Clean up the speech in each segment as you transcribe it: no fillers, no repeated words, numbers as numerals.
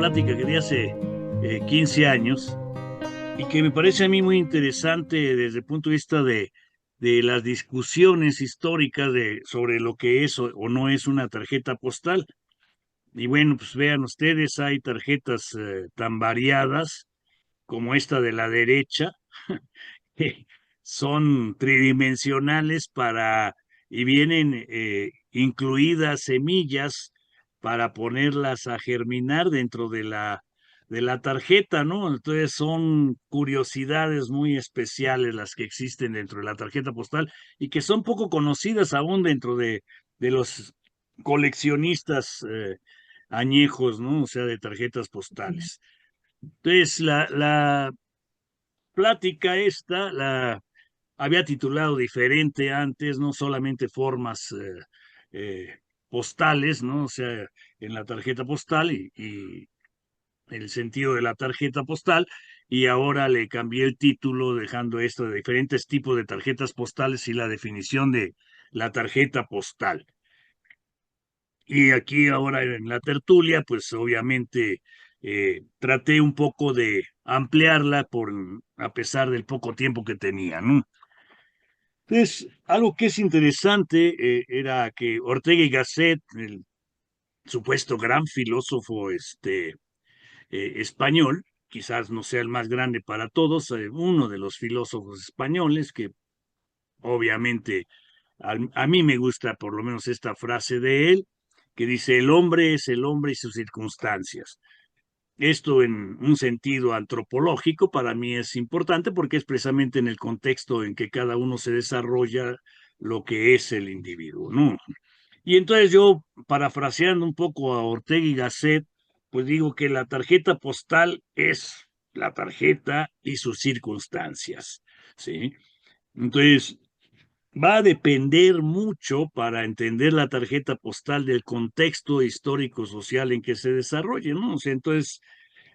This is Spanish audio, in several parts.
plática que di hace 15 años y que me parece a mí muy interesante desde el punto de vista de las discusiones históricas sobre lo que es o no es una tarjeta postal. Y bueno, pues vean ustedes, hay tarjetas tan variadas como esta de la derecha, que son tridimensionales y vienen incluidas semillas para ponerlas a germinar dentro de la tarjeta, ¿no? Entonces son curiosidades muy especiales las que existen dentro de la tarjeta postal y que son poco conocidas aún dentro de los coleccionistas añejos, ¿no? O sea, de tarjetas postales. Entonces, la plática esta la había titulado diferente antes, no solamente formas postales, ¿no? O sea, en la tarjeta postal y el sentido de la tarjeta postal, y ahora le cambié el título dejando esto de diferentes tipos de tarjetas postales y la definición de la tarjeta postal. Y aquí ahora en la tertulia, pues obviamente traté un poco de ampliarla a pesar del poco tiempo que tenía, ¿no? Entonces, algo que es interesante era que Ortega y Gasset, el supuesto gran filósofo español, quizás no sea el más grande para todos, uno de los filósofos españoles que obviamente a mí me gusta por lo menos esta frase de él, que dice, el hombre es el hombre y sus circunstancias. Esto en un sentido antropológico para mí es importante porque es precisamente en el contexto en que cada uno se desarrolla lo que es el individuo, ¿no? Y entonces yo, parafraseando un poco a Ortega y Gasset, pues digo que la tarjeta postal es la tarjeta y sus circunstancias, ¿sí? Entonces, va a depender mucho para entender la tarjeta postal del contexto histórico-social en que se desarrolle, ¿no? O sea, entonces,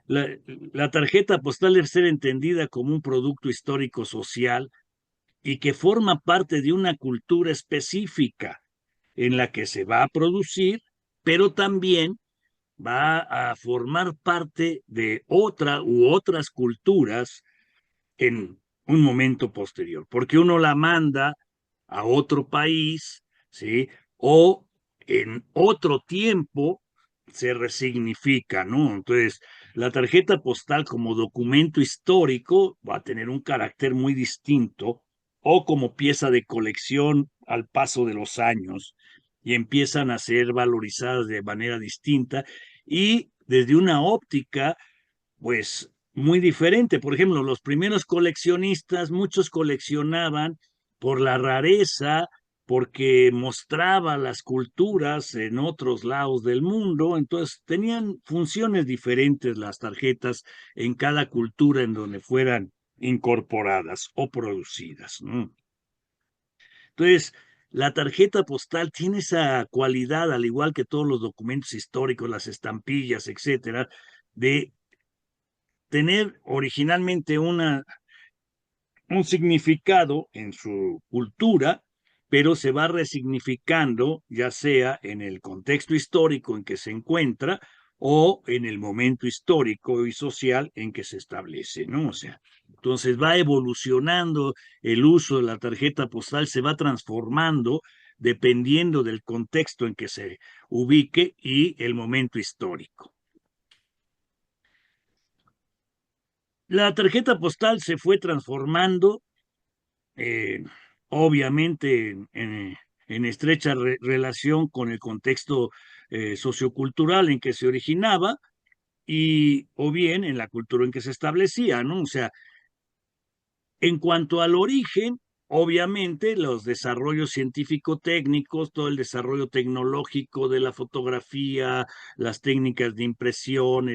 la, la tarjeta postal debe ser entendida como un producto histórico-social y que forma parte de una cultura específica en la que se va a producir, pero también va a formar parte de otra u otras culturas en un momento posterior, porque uno la manda a otro país, ¿sí? O en otro tiempo se resignifica, ¿no? Entonces, la tarjeta postal como documento histórico va a tener un carácter muy distinto o como pieza de colección al paso de los años y empiezan a ser valorizadas de manera distinta y desde una óptica pues muy diferente. Por ejemplo, los primeros coleccionistas, muchos coleccionaban por la rareza, porque mostraba las culturas en otros lados del mundo, entonces tenían funciones diferentes las tarjetas en cada cultura en donde fueran incorporadas o producidas, ¿no? Entonces, la tarjeta postal tiene esa cualidad, al igual que todos los documentos históricos, las estampillas, etcétera, de tener originalmente un significado en su cultura, pero se va resignificando, ya sea en el contexto histórico en que se encuentra o en el momento histórico y social en que se establece, ¿no? O sea, entonces va evolucionando el uso de la tarjeta postal, se va transformando dependiendo del contexto en que se ubique y el momento histórico. La tarjeta postal se fue transformando, eh, obviamente, en estrecha relación con el contexto sociocultural en que se originaba y o bien en la cultura en que se establecía, ¿no? O sea, en cuanto al origen, obviamente los desarrollos científico-técnicos, todo el desarrollo tecnológico de la fotografía, las técnicas de impresión,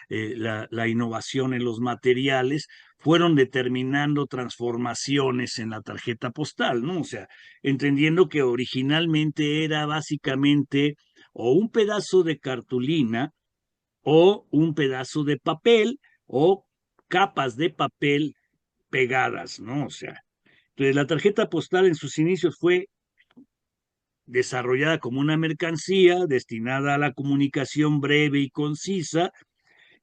la innovación en los materiales, fueron determinando transformaciones en la tarjeta postal, ¿no? O sea, entendiendo que originalmente era básicamente o un pedazo de cartulina o un pedazo de papel o capas de papel pegadas, ¿no? O sea, entonces la tarjeta postal en sus inicios fue desarrollada como una mercancía destinada a la comunicación breve y concisa,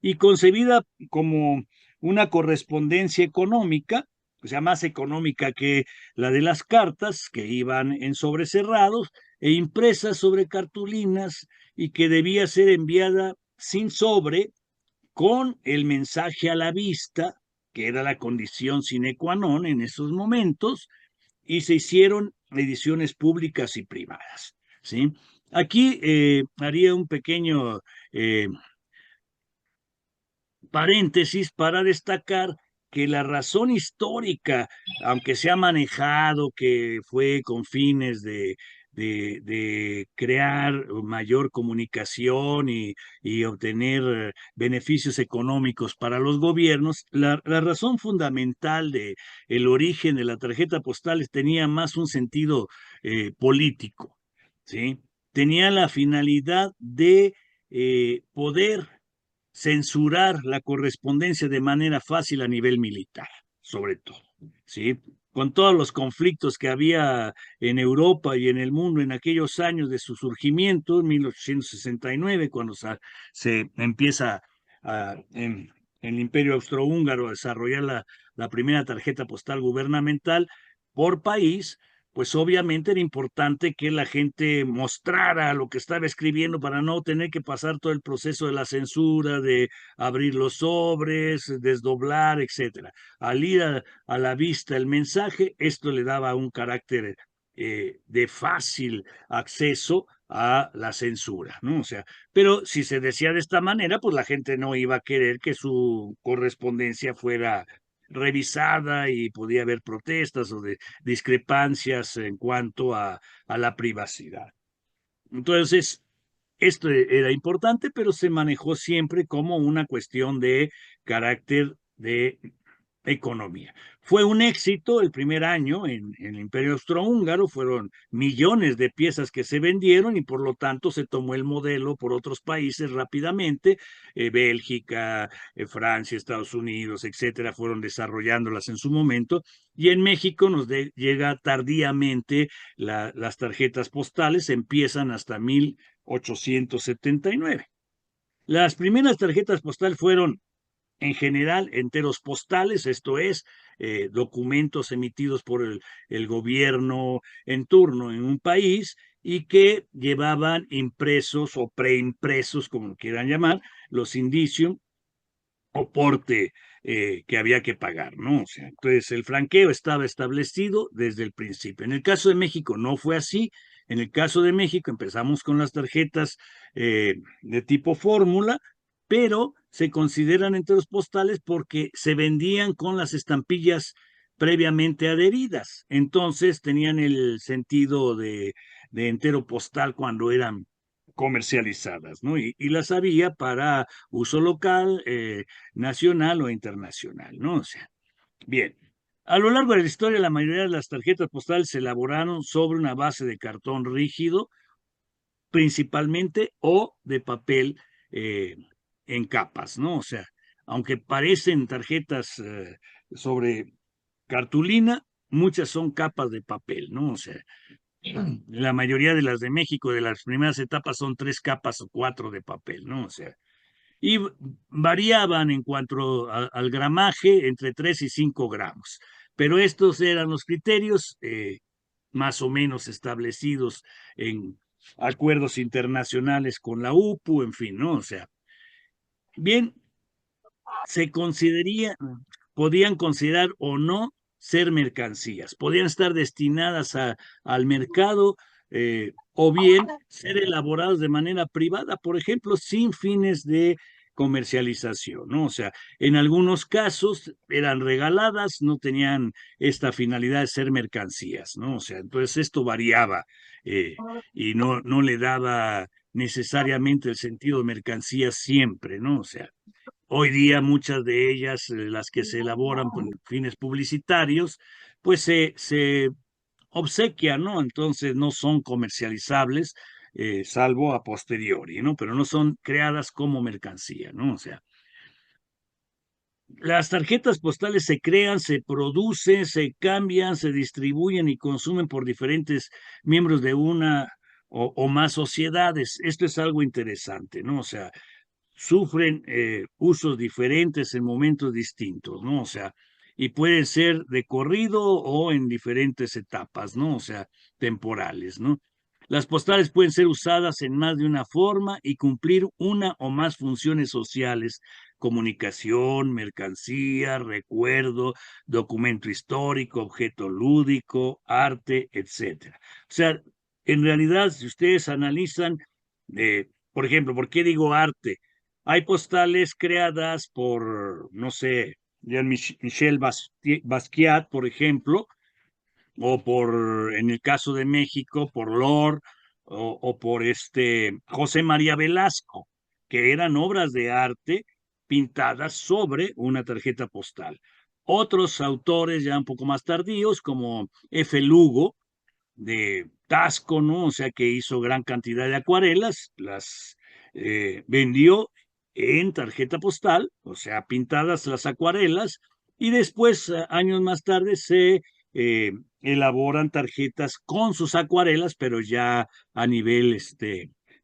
y concebida como una correspondencia económica, o sea, más económica que la de las cartas, que iban en sobres cerrados e impresas sobre cartulinas y que debía ser enviada sin sobre, con el mensaje a la vista, que era la condición sine qua non en esos momentos, y se hicieron ediciones públicas y privadas, ¿sí? Aquí haría un pequeño paréntesis para destacar que la razón histórica, aunque se ha manejado que fue con fines de crear mayor comunicación y obtener beneficios económicos para los gobiernos, la razón fundamental de el origen de la tarjeta postal tenía más un sentido político, ¿sí? Tenía la finalidad de poder censurar la correspondencia de manera fácil a nivel militar, sobre todo, ¿sí? Con todos los conflictos que había en Europa y en el mundo en aquellos años de su surgimiento, en 1869, cuando se empieza en el Imperio Austrohúngaro a desarrollar la primera tarjeta postal gubernamental por país, pues obviamente era importante que la gente mostrara lo que estaba escribiendo para no tener que pasar todo el proceso de la censura, de abrir los sobres, desdoblar, etcétera. Al ir a la vista el mensaje, esto le daba un carácter de fácil acceso a la censura, ¿no? O sea, pero si se decía de esta manera, pues la gente no iba a querer que su correspondencia fuera revisada y podía haber protestas o de discrepancias en cuanto a la privacidad. Entonces, esto era importante, pero se manejó siempre como una cuestión de carácter de economía. Fue un éxito el primer año en el Imperio Austrohúngaro, fueron millones de piezas que se vendieron y por lo tanto se tomó el modelo por otros países rápidamente, Bélgica, Francia, Estados Unidos, etcétera, fueron desarrollándolas en su momento y en México nos llega tardíamente las tarjetas postales, empiezan hasta 1879. Las primeras tarjetas postales fueron en general enteros postales, esto es, documentos emitidos por el gobierno en turno en un país y que llevaban impresos o preimpresos, como quieran llamar, los indicios o porte que había que pagar, ¿no? O sea, entonces el franqueo estaba establecido desde el principio. En el caso de México no fue así. En el caso de México empezamos con las tarjetas de tipo fórmula, pero se consideran enteros postales porque se vendían con las estampillas previamente adheridas. Entonces tenían el sentido de entero postal cuando eran comercializadas, ¿no? Y las había para uso local, nacional o internacional, ¿no? O sea, bien. A lo largo de la historia, la mayoría de las tarjetas postales se elaboraron sobre una base de cartón rígido, principalmente, o de papel en capas, ¿no? O sea, aunque parecen tarjetas sobre cartulina, muchas son capas de papel, ¿no? O sea, la mayoría de las de México, de las primeras etapas, son 3 capas o 4 de papel, ¿no? O sea, y variaban en cuanto al gramaje entre 3 y 5 gramos. Pero estos eran los criterios más o menos establecidos en acuerdos internacionales con la UPU, en fin, ¿no? O sea, bien, se consideraría, podían considerar o no ser mercancías, podían estar destinadas al mercado o bien ser elaborados de manera privada, por ejemplo, sin fines de comercialización, ¿no? O sea, en algunos casos eran regaladas, no tenían esta finalidad de ser mercancías, ¿no? O sea, entonces esto variaba y no le daba necesariamente el sentido de mercancía siempre, ¿no? O sea, hoy día muchas de ellas, las que se elaboran por fines publicitarios, pues se obsequian, ¿no? Entonces no son comercializables, salvo a posteriori, ¿no? Pero no son creadas como mercancía, ¿no? O sea, las tarjetas postales se crean, se producen, se cambian, se distribuyen y consumen por diferentes miembros de una o más sociedades. Esto es algo interesante, ¿no? O sea, sufren usos diferentes en momentos distintos, ¿no? O sea, y pueden ser de corrido o en diferentes etapas, ¿no? O sea, temporales, ¿no? Las postales pueden ser usadas en más de una forma y cumplir una o más funciones sociales: comunicación, mercancía, recuerdo, documento histórico, objeto lúdico, arte, etcétera. O sea, en realidad, si ustedes analizan, por ejemplo, ¿por qué digo arte? Hay postales creadas por, no sé, Jean-Michel Basquiat, por ejemplo, o por, en el caso de México, por Lord, o por José María Velasco, que eran obras de arte pintadas sobre una tarjeta postal. Otros autores ya un poco más tardíos, como F. Lugo, de Tasco, ¿no? O sea, que hizo gran cantidad de acuarelas, las vendió en tarjeta postal, o sea, pintadas las acuarelas, y después, años más tarde, se eh, elaboran tarjetas con sus acuarelas, pero ya a nivel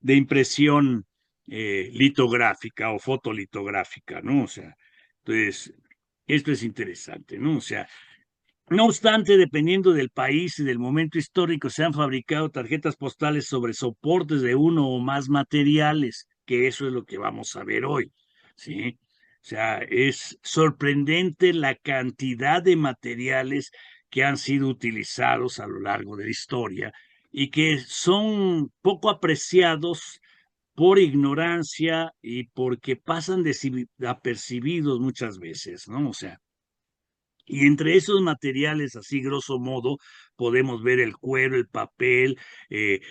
de impresión litográfica o fotolitográfica, ¿no? O sea, entonces, esto es interesante, ¿no? O sea, no obstante, dependiendo del país y del momento histórico, se han fabricado tarjetas postales sobre soportes de uno o más materiales, que eso es lo que vamos a ver hoy, ¿sí? O sea, es sorprendente la cantidad de materiales que han sido utilizados a lo largo de la historia y que son poco apreciados por ignorancia y porque pasan desapercibidos muchas veces, ¿no? O sea, y entre esos materiales, así grosso modo, podemos ver el cuero, el papel,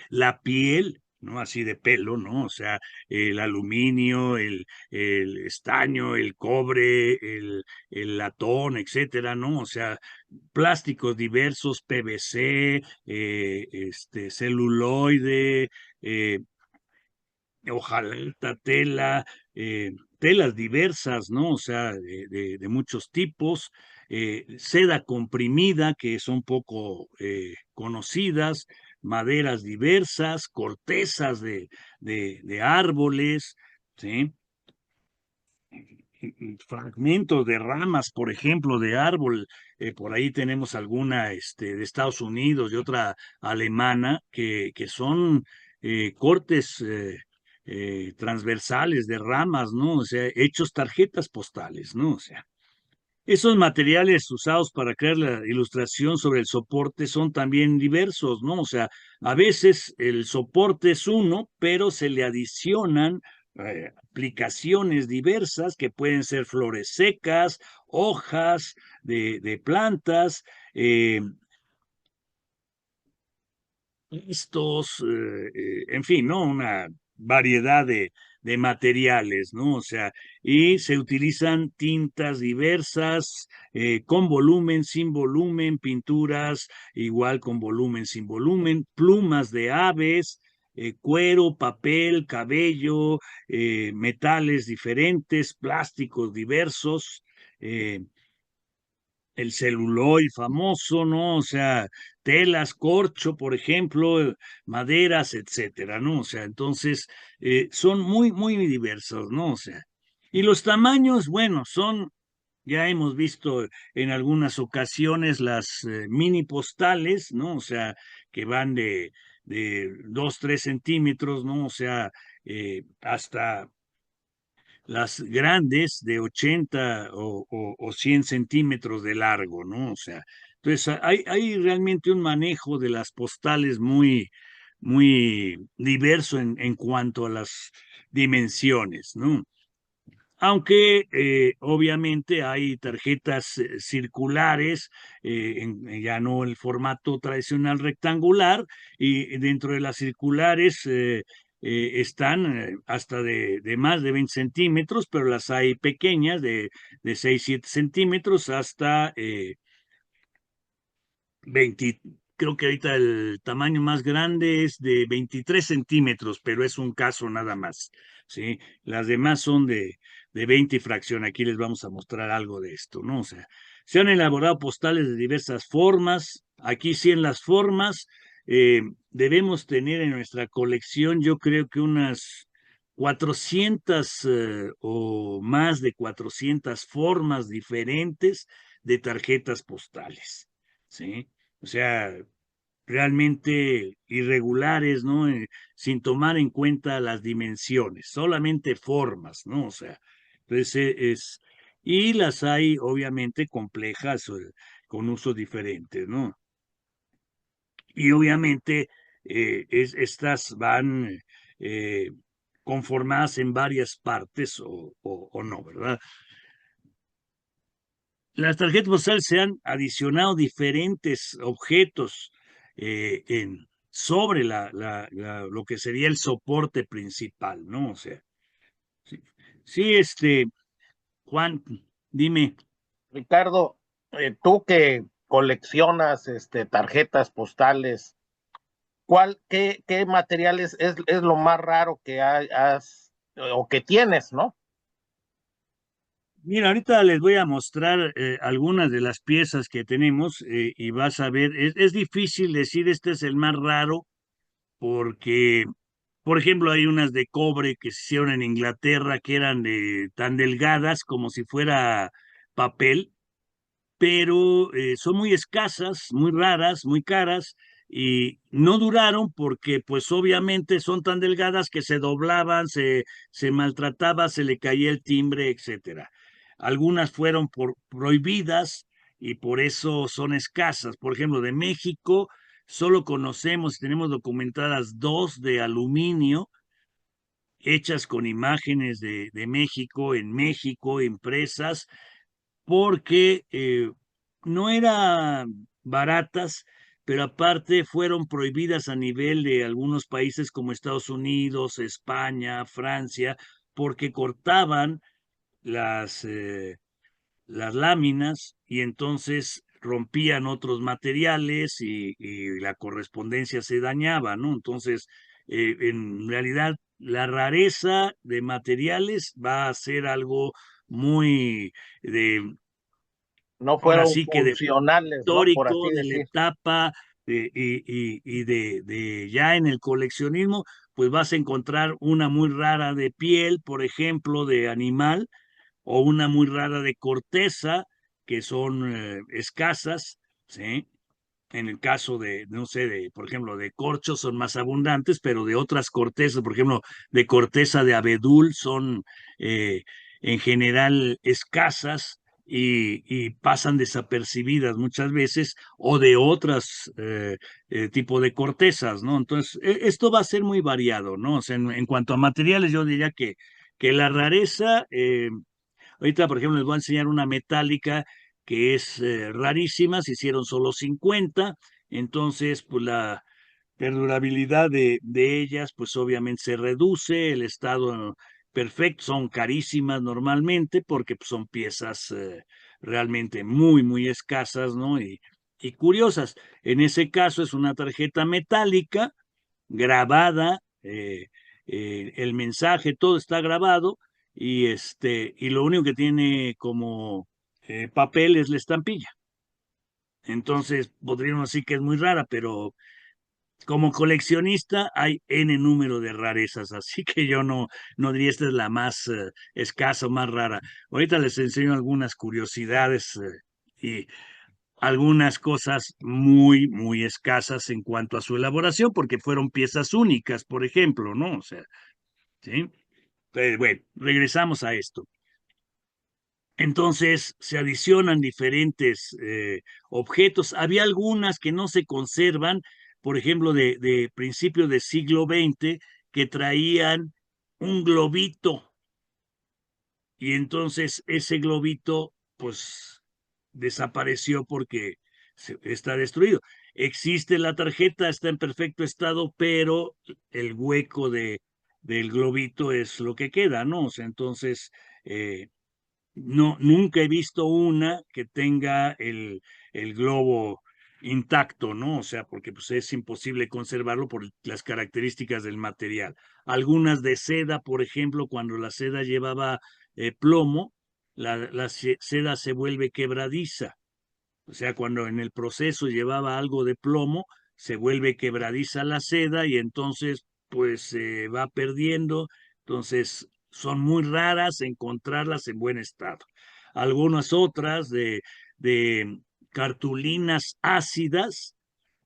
la piel, ¿no? Así de pelo, ¿no? O sea, el aluminio, el estaño, el cobre, el latón, etcétera, ¿no? O sea, plásticos diversos, PVC, celuloide, eh, hojalata, tela, telas diversas, ¿no? O sea, de muchos tipos, seda comprimida, que son poco conocidas, maderas diversas, cortezas de árboles, ¿sí? Fragmentos de ramas, por ejemplo, de árbol. Por ahí tenemos alguna de Estados Unidos y otra alemana que son cortes transversales de ramas, ¿no? O sea, hechos tarjetas postales, ¿no? O sea, esos materiales usados para crear la ilustración sobre el soporte son también diversos, ¿no? O sea, a veces el soporte es uno, pero se le adicionan aplicaciones diversas que pueden ser flores secas, hojas de plantas, eh, en fin, ¿no? Una variedad de materiales, ¿no? O sea, y se utilizan tintas diversas, con volumen, sin volumen, pinturas igual con volumen, sin volumen, plumas de aves, cuero, papel, cabello, metales diferentes, plásticos diversos, eh, el celuloide famoso, ¿no? O sea, telas, corcho, por ejemplo, maderas, etcétera, ¿no? O sea, entonces son muy, muy diversos, ¿no? O sea, y los tamaños, bueno, son, ya hemos visto en algunas ocasiones las mini postales, ¿no? O sea, que van de 2, 3 centímetros, ¿no? O sea, hasta las grandes de 80 o 100 centímetros de largo, ¿no? O sea, entonces hay realmente un manejo de las postales muy, muy diverso en cuanto a las dimensiones, ¿no? Aunque obviamente hay tarjetas circulares, ya no el formato tradicional rectangular, y dentro de las circulares están hasta de más de 20 centímetros, pero las hay pequeñas de 6 7 centímetros hasta 20. Creo que ahorita el tamaño más grande es de 23 centímetros, pero es un caso nada más, ¿sí? Las demás son de 20 y fracción. Aquí les vamos a mostrar algo de esto, ¿no? O sea, se han elaborado postales de diversas formas. Aquí sí en las formas debemos tener en nuestra colección, yo creo que unas 400 o más de 400 formas diferentes de tarjetas postales, ¿sí? O sea, realmente irregulares, ¿no? Sin tomar en cuenta las dimensiones, solamente formas, ¿no? O sea, entonces y las hay obviamente complejas, con usos diferentes, ¿no? Y obviamente estas van eh, conformadas en varias partes o no, ¿verdad? Las tarjetas postales se han adicionado diferentes objetos sobre lo que sería el soporte principal, ¿no? O sea, sí, sí, Juan, dime. Ricardo, tú que coleccionas tarjetas postales, qué materiales es lo más raro que has o que tienes, ¿no? Mira, ahorita les voy a mostrar algunas de las piezas que tenemos y vas a ver, es difícil decir este es el más raro porque, por ejemplo, hay unas de cobre que se hicieron en Inglaterra que eran tan delgadas como si fuera papel, pero son muy escasas, muy raras, muy caras y no duraron porque pues obviamente son tan delgadas que se doblaban, se maltrataba, se le caía el timbre, etcétera. Algunas fueron prohibidas y por eso son escasas. Por ejemplo, de México solo conocemos y tenemos documentadas dos de aluminio hechas con imágenes de México, impresas porque no eran baratas, pero aparte fueron prohibidas a nivel de algunos países como Estados Unidos, España, Francia, porque cortaban las, eh, las láminas y entonces rompían otros materiales y la correspondencia se dañaba, ¿no? Entonces, en realidad, la rareza de materiales va a ser algo muy de No ahora fueron sí que de funcionales, ¿no? Por histórico, así de la decir. etapa y de ya en el coleccionismo, pues vas a encontrar una muy rara de piel, por ejemplo, de animal, o una muy rara de corteza, que son escasas, ¿sí? En el caso de, no sé, por ejemplo, de corchos son más abundantes, pero de otras cortezas, por ejemplo, de corteza de abedul son eh, en general escasas y pasan desapercibidas muchas veces, o de otras tipo de cortezas, ¿no? Entonces, esto va a ser muy variado, ¿no? O sea, en cuanto a materiales, yo diría que la rareza, ahorita, por ejemplo, les voy a enseñar una metálica que es rarísima, se hicieron solo 50, entonces, pues la perdurabilidad de ellas, pues obviamente se reduce, el estado perfecto, son carísimas normalmente porque pues, son piezas realmente muy escasas, ¿no? Y curiosas. En ese caso es una tarjeta metálica grabada, el mensaje, todo está grabado y lo único que tiene como papel es la estampilla. Entonces, podríamos decir que es muy rara, pero como coleccionista hay N número de rarezas, así que yo no diría esta es la más escasa o más rara. Ahorita les enseño algunas curiosidades y algunas cosas muy escasas en cuanto a su elaboración, porque fueron piezas únicas, por ejemplo, ¿no? O sea, ¿sí? Bueno, regresamos a esto. Entonces se adicionan diferentes objetos. Había algunas que no se conservan, por ejemplo, de principios del siglo XX, que traían un globito y entonces ese globito, pues, desapareció porque está destruido. Existe la tarjeta, está en perfecto estado, pero el hueco del globito es lo que queda, ¿no? O sea, entonces, eh, no, nunca he visto una que tenga el globo intacto, ¿no? O sea, porque pues, es imposible conservarlo por las características del material. Algunas de seda, por ejemplo, cuando la seda llevaba plomo, la seda se vuelve quebradiza. O sea, cuando en el proceso llevaba algo de plomo, se vuelve quebradiza la seda y entonces pues se va perdiendo Entonces, son muy raras encontrarlas en buen estado. Algunas otras de cartulinas ácidas,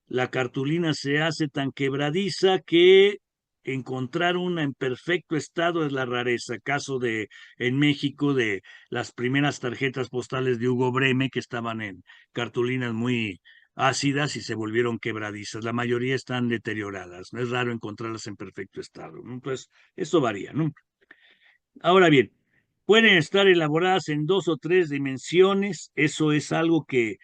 la cartulina se hace tan quebradiza que encontrar una en perfecto estado es la rareza. Caso de en México de las primeras tarjetas postales de Hugo Breme que estaban en cartulinas muy ácidas y se volvieron quebradizas. La mayoría están deterioradas. No es raro encontrarlas en perfecto estado, ¿no? Entonces, eso varía, ¿no? Ahora bien, pueden estar elaboradas en dos o tres dimensiones. Eso es algo que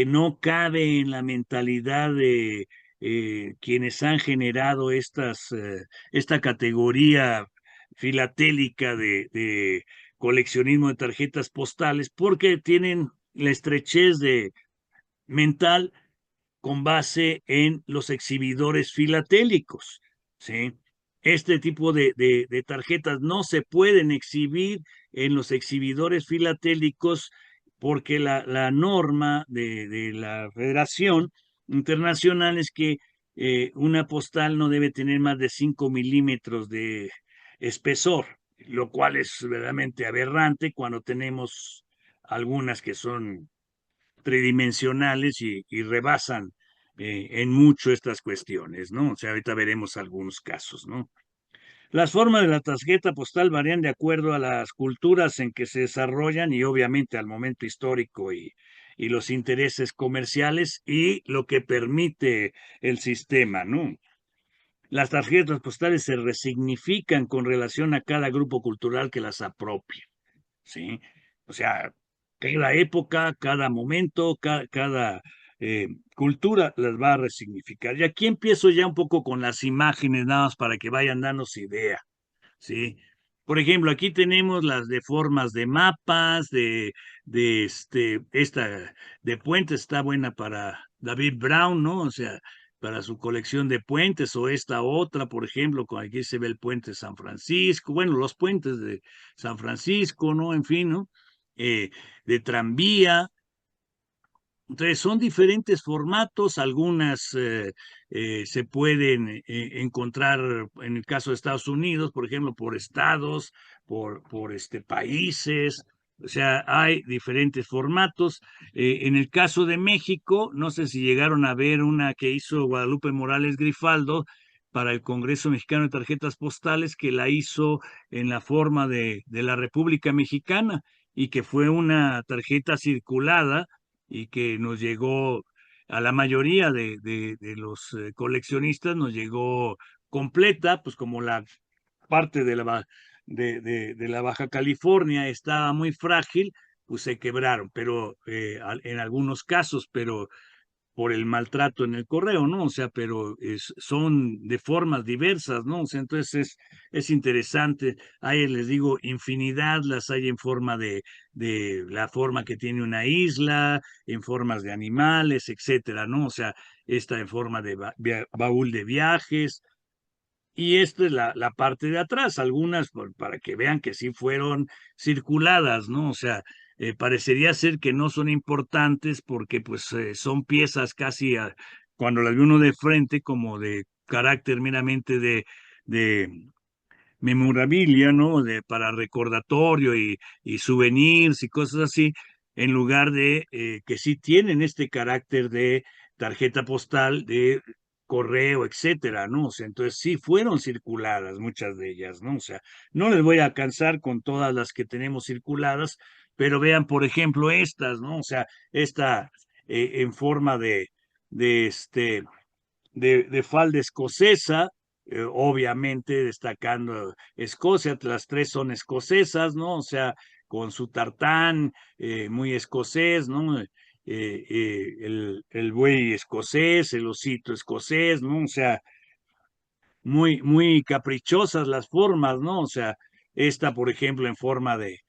no cabe en la mentalidad de quienes han generado esta categoría filatélica de coleccionismo de tarjetas postales, porque tienen la estrechez de mental con base en los exhibidores filatélicos, ¿sí? Este tipo de tarjetas no se pueden exhibir en los exhibidores filatélicos porque la norma de la Federación Internacional es que una postal no debe tener más de 5 milímetros de espesor, lo cual es verdaderamente aberrante cuando tenemos algunas que son tridimensionales y rebasan en mucho estas cuestiones, ¿no? O sea, ahorita veremos algunos casos, ¿no? Las formas de la tarjeta postal varían de acuerdo a las culturas en que se desarrollan y obviamente al momento histórico y los intereses comerciales y lo que permite el sistema, ¿no? Las tarjetas postales se resignifican con relación a cada grupo cultural que las apropia, ¿sí? O sea, cada época, cada momento, cada cultura las va a resignificar. Y aquí empiezo ya un poco con las imágenes, nada más para que vayan dándose idea, ¿sí? Por ejemplo, aquí tenemos las de formas de mapas, esta de puentes está buena para David Brown, ¿no? O sea, para su colección de puentes, o esta otra, por ejemplo, con aquí se ve el puente de San Francisco, bueno, los puentes de San Francisco, ¿no? En fin, ¿no? Eh, de tranvía, entonces, son diferentes formatos, algunas se pueden encontrar en el caso de Estados Unidos, por ejemplo, por estados, por países, o sea, hay diferentes formatos. En el caso de México, no sé si llegaron a ver una que hizo Guadalupe Morales Grifaldo para el Congreso Mexicano de Tarjetas Postales, que la hizo en la forma de la República Mexicana y que fue una tarjeta circulada y que nos llegó a la mayoría de los coleccionistas, nos llegó completa, pues como la parte de la Baja California estaba muy frágil, pues se quebraron, pero en algunos casos, pero por el maltrato en el correo, ¿no? O sea, pero son de formas diversas, ¿no? O sea, entonces es interesante. Hay, les digo, infinidad, las hay en forma de la forma que tiene una isla, en formas de animales, etcétera, ¿no? O sea, esta en forma de baúl de viajes. Y esta es la parte de atrás, algunas para que vean que sí fueron circuladas, ¿no? O sea, parecería ser que no son importantes porque pues son piezas casi, cuando las ve uno de frente, como de carácter meramente de memorabilia, ¿no? Para recordatorio y souvenirs y cosas así, en lugar de que sí tienen este carácter de tarjeta postal, de correo, etcétera, ¿no? O sea, entonces sí fueron circuladas muchas de ellas, ¿no? O sea, no les voy a cansar con todas las que tenemos circuladas, pero vean, por ejemplo, estas, ¿no? O sea, esta en forma de este de falda escocesa, obviamente destacando Escocia, las tres son escocesas, ¿no? O sea, con su tartán muy escocés, ¿no? El buey escocés, el osito escocés, ¿no? O sea, muy caprichosas las formas, ¿no? O sea, esta, por ejemplo, en forma de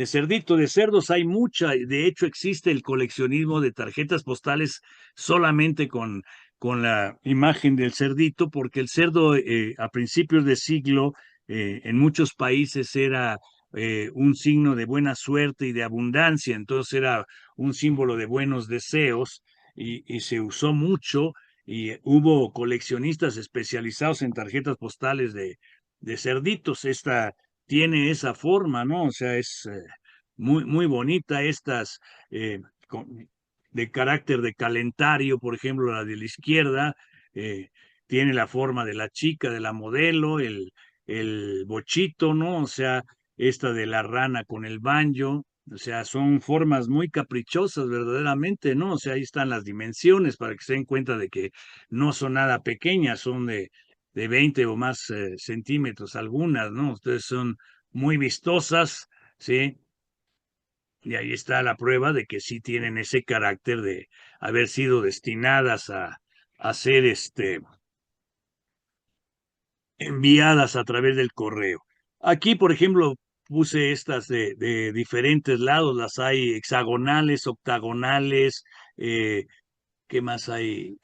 cerdito, de cerdos hay mucha, de hecho existe el coleccionismo de tarjetas postales solamente con la imagen del cerdito, porque el cerdo a principios de siglo en muchos países era un signo de buena suerte y de abundancia, entonces era un símbolo de buenos deseos y se usó mucho y hubo coleccionistas especializados en tarjetas postales de cerditos. Esta tiene esa forma, ¿no? O sea, es muy, muy bonita estas eh, con- de carácter de calentario, por ejemplo, la de la izquierda, eh, tiene la forma de la chica, de la modelo, el bochito, ¿no? O sea, esta de la rana con el banjo, o sea, son formas muy caprichosas verdaderamente, ¿no? O sea, ahí están las dimensiones para que se den cuenta de que no son nada pequeñas, son de 20 o más centímetros algunas, ¿no? Entonces son muy vistosas, ¿sí? Y ahí está la prueba de que sí tienen ese carácter de haber sido destinadas a ser enviadas a través del correo. Aquí, por ejemplo, puse estas de diferentes lados, las hay hexagonales, octagonales, ¿qué más hay?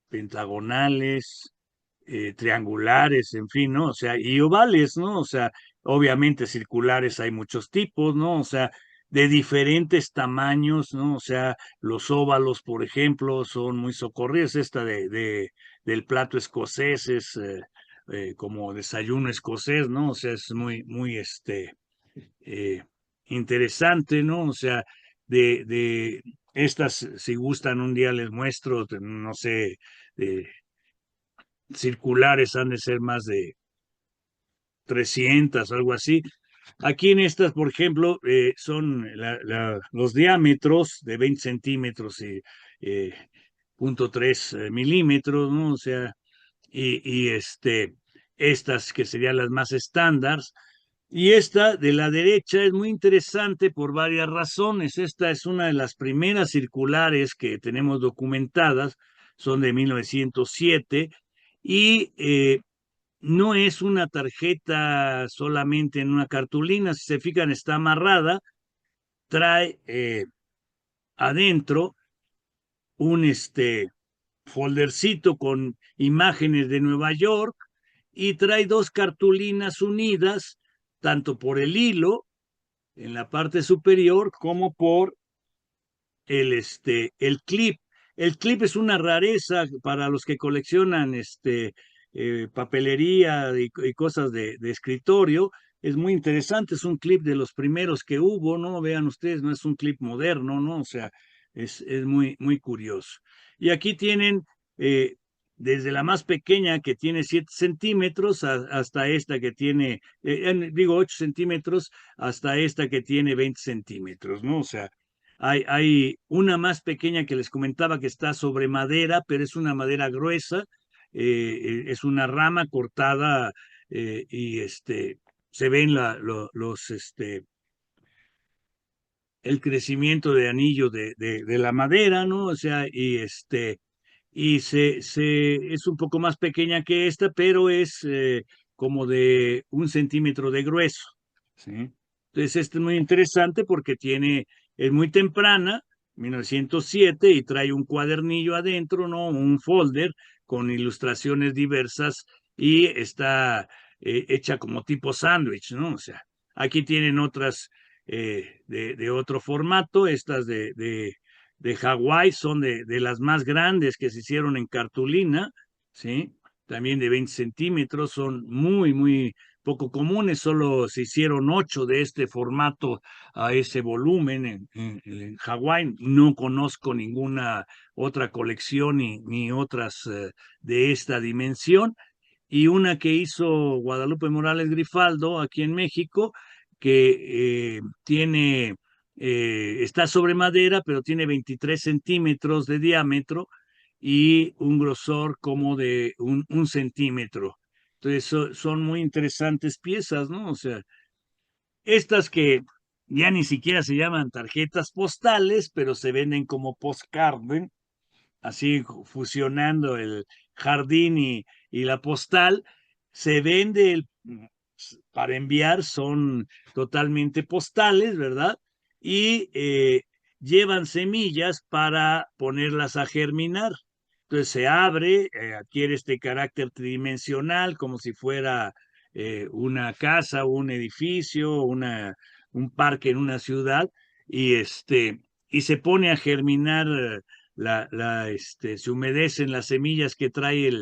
Pentagonales, triangulares, en fin, ¿no? O sea, y ovales, ¿no? O sea, obviamente circulares hay muchos tipos, ¿no? O sea, de diferentes tamaños, ¿no? O sea, los óvalos, por ejemplo, son muy socorridos. Esta del plato escocés es como desayuno escocés, ¿no? O sea, es muy, muy, eh, interesante, ¿no? O sea, de estas, si gustan, un día les muestro, no sé, circulares han de ser más de 300, algo así. Aquí en estas, por ejemplo, son los diámetros de 20 centímetros y eh, 0.3 milímetros, ¿no? O sea, y estas que serían las más estándares. Y esta de la derecha es muy interesante por varias razones. Esta es una de las primeras circulares que tenemos documentadas, son de 1907 y no es una tarjeta solamente en una cartulina, si se fijan está amarrada, trae adentro un foldercito con imágenes de Nueva York y trae dos cartulinas unidas, tanto por el hilo en la parte superior como por el clip. El clip es una rareza para los que coleccionan papelería y cosas de escritorio. Es muy interesante, es un clip de los primeros que hubo, ¿no? Vean ustedes, no es un clip moderno, ¿no? O sea, es muy, muy curioso. Y aquí tienen eh, desde la más pequeña que tiene 7 centímetros hasta esta que tiene, digo 8 centímetros, hasta esta que tiene 20 centímetros, ¿no? O sea, hay una más pequeña que les comentaba que está sobre madera, pero es una madera gruesa, es una rama cortada y se ven el crecimiento de anillo de la madera, ¿no? O sea, es un poco más pequeña que esta, pero es como de 1 centímetro de grueso, ¿sí? Entonces, este es muy interesante porque es muy temprana, 1907, y trae un cuadernillo adentro, ¿no? Un folder con ilustraciones diversas y está hecha como tipo sándwich, ¿no? O sea, aquí tienen otras de otro formato, estas de Hawái son de las más grandes que se hicieron en cartulina, ¿sí? También de 20 centímetros, son muy, muy poco comunes, solo se hicieron 8 de este formato a ese volumen en Hawái. No conozco ninguna otra colección ni otras de esta dimensión. Y una que hizo Guadalupe Morales Grifaldo aquí en México, que está sobre madera, pero tiene 23 centímetros de diámetro y un grosor como de 1 centímetro. Entonces son muy interesantes piezas, ¿no? O sea, estas que ya ni siquiera se llaman tarjetas postales, pero se venden como postcard, ¿ven? Así fusionando el jardín y la postal, se vende para enviar, son totalmente postales, ¿verdad? Y llevan semillas para ponerlas a germinar. Entonces se abre, adquiere este carácter tridimensional, como si fuera una casa, un edificio, un parque en una ciudad, y se pone a germinar se humedecen las semillas que trae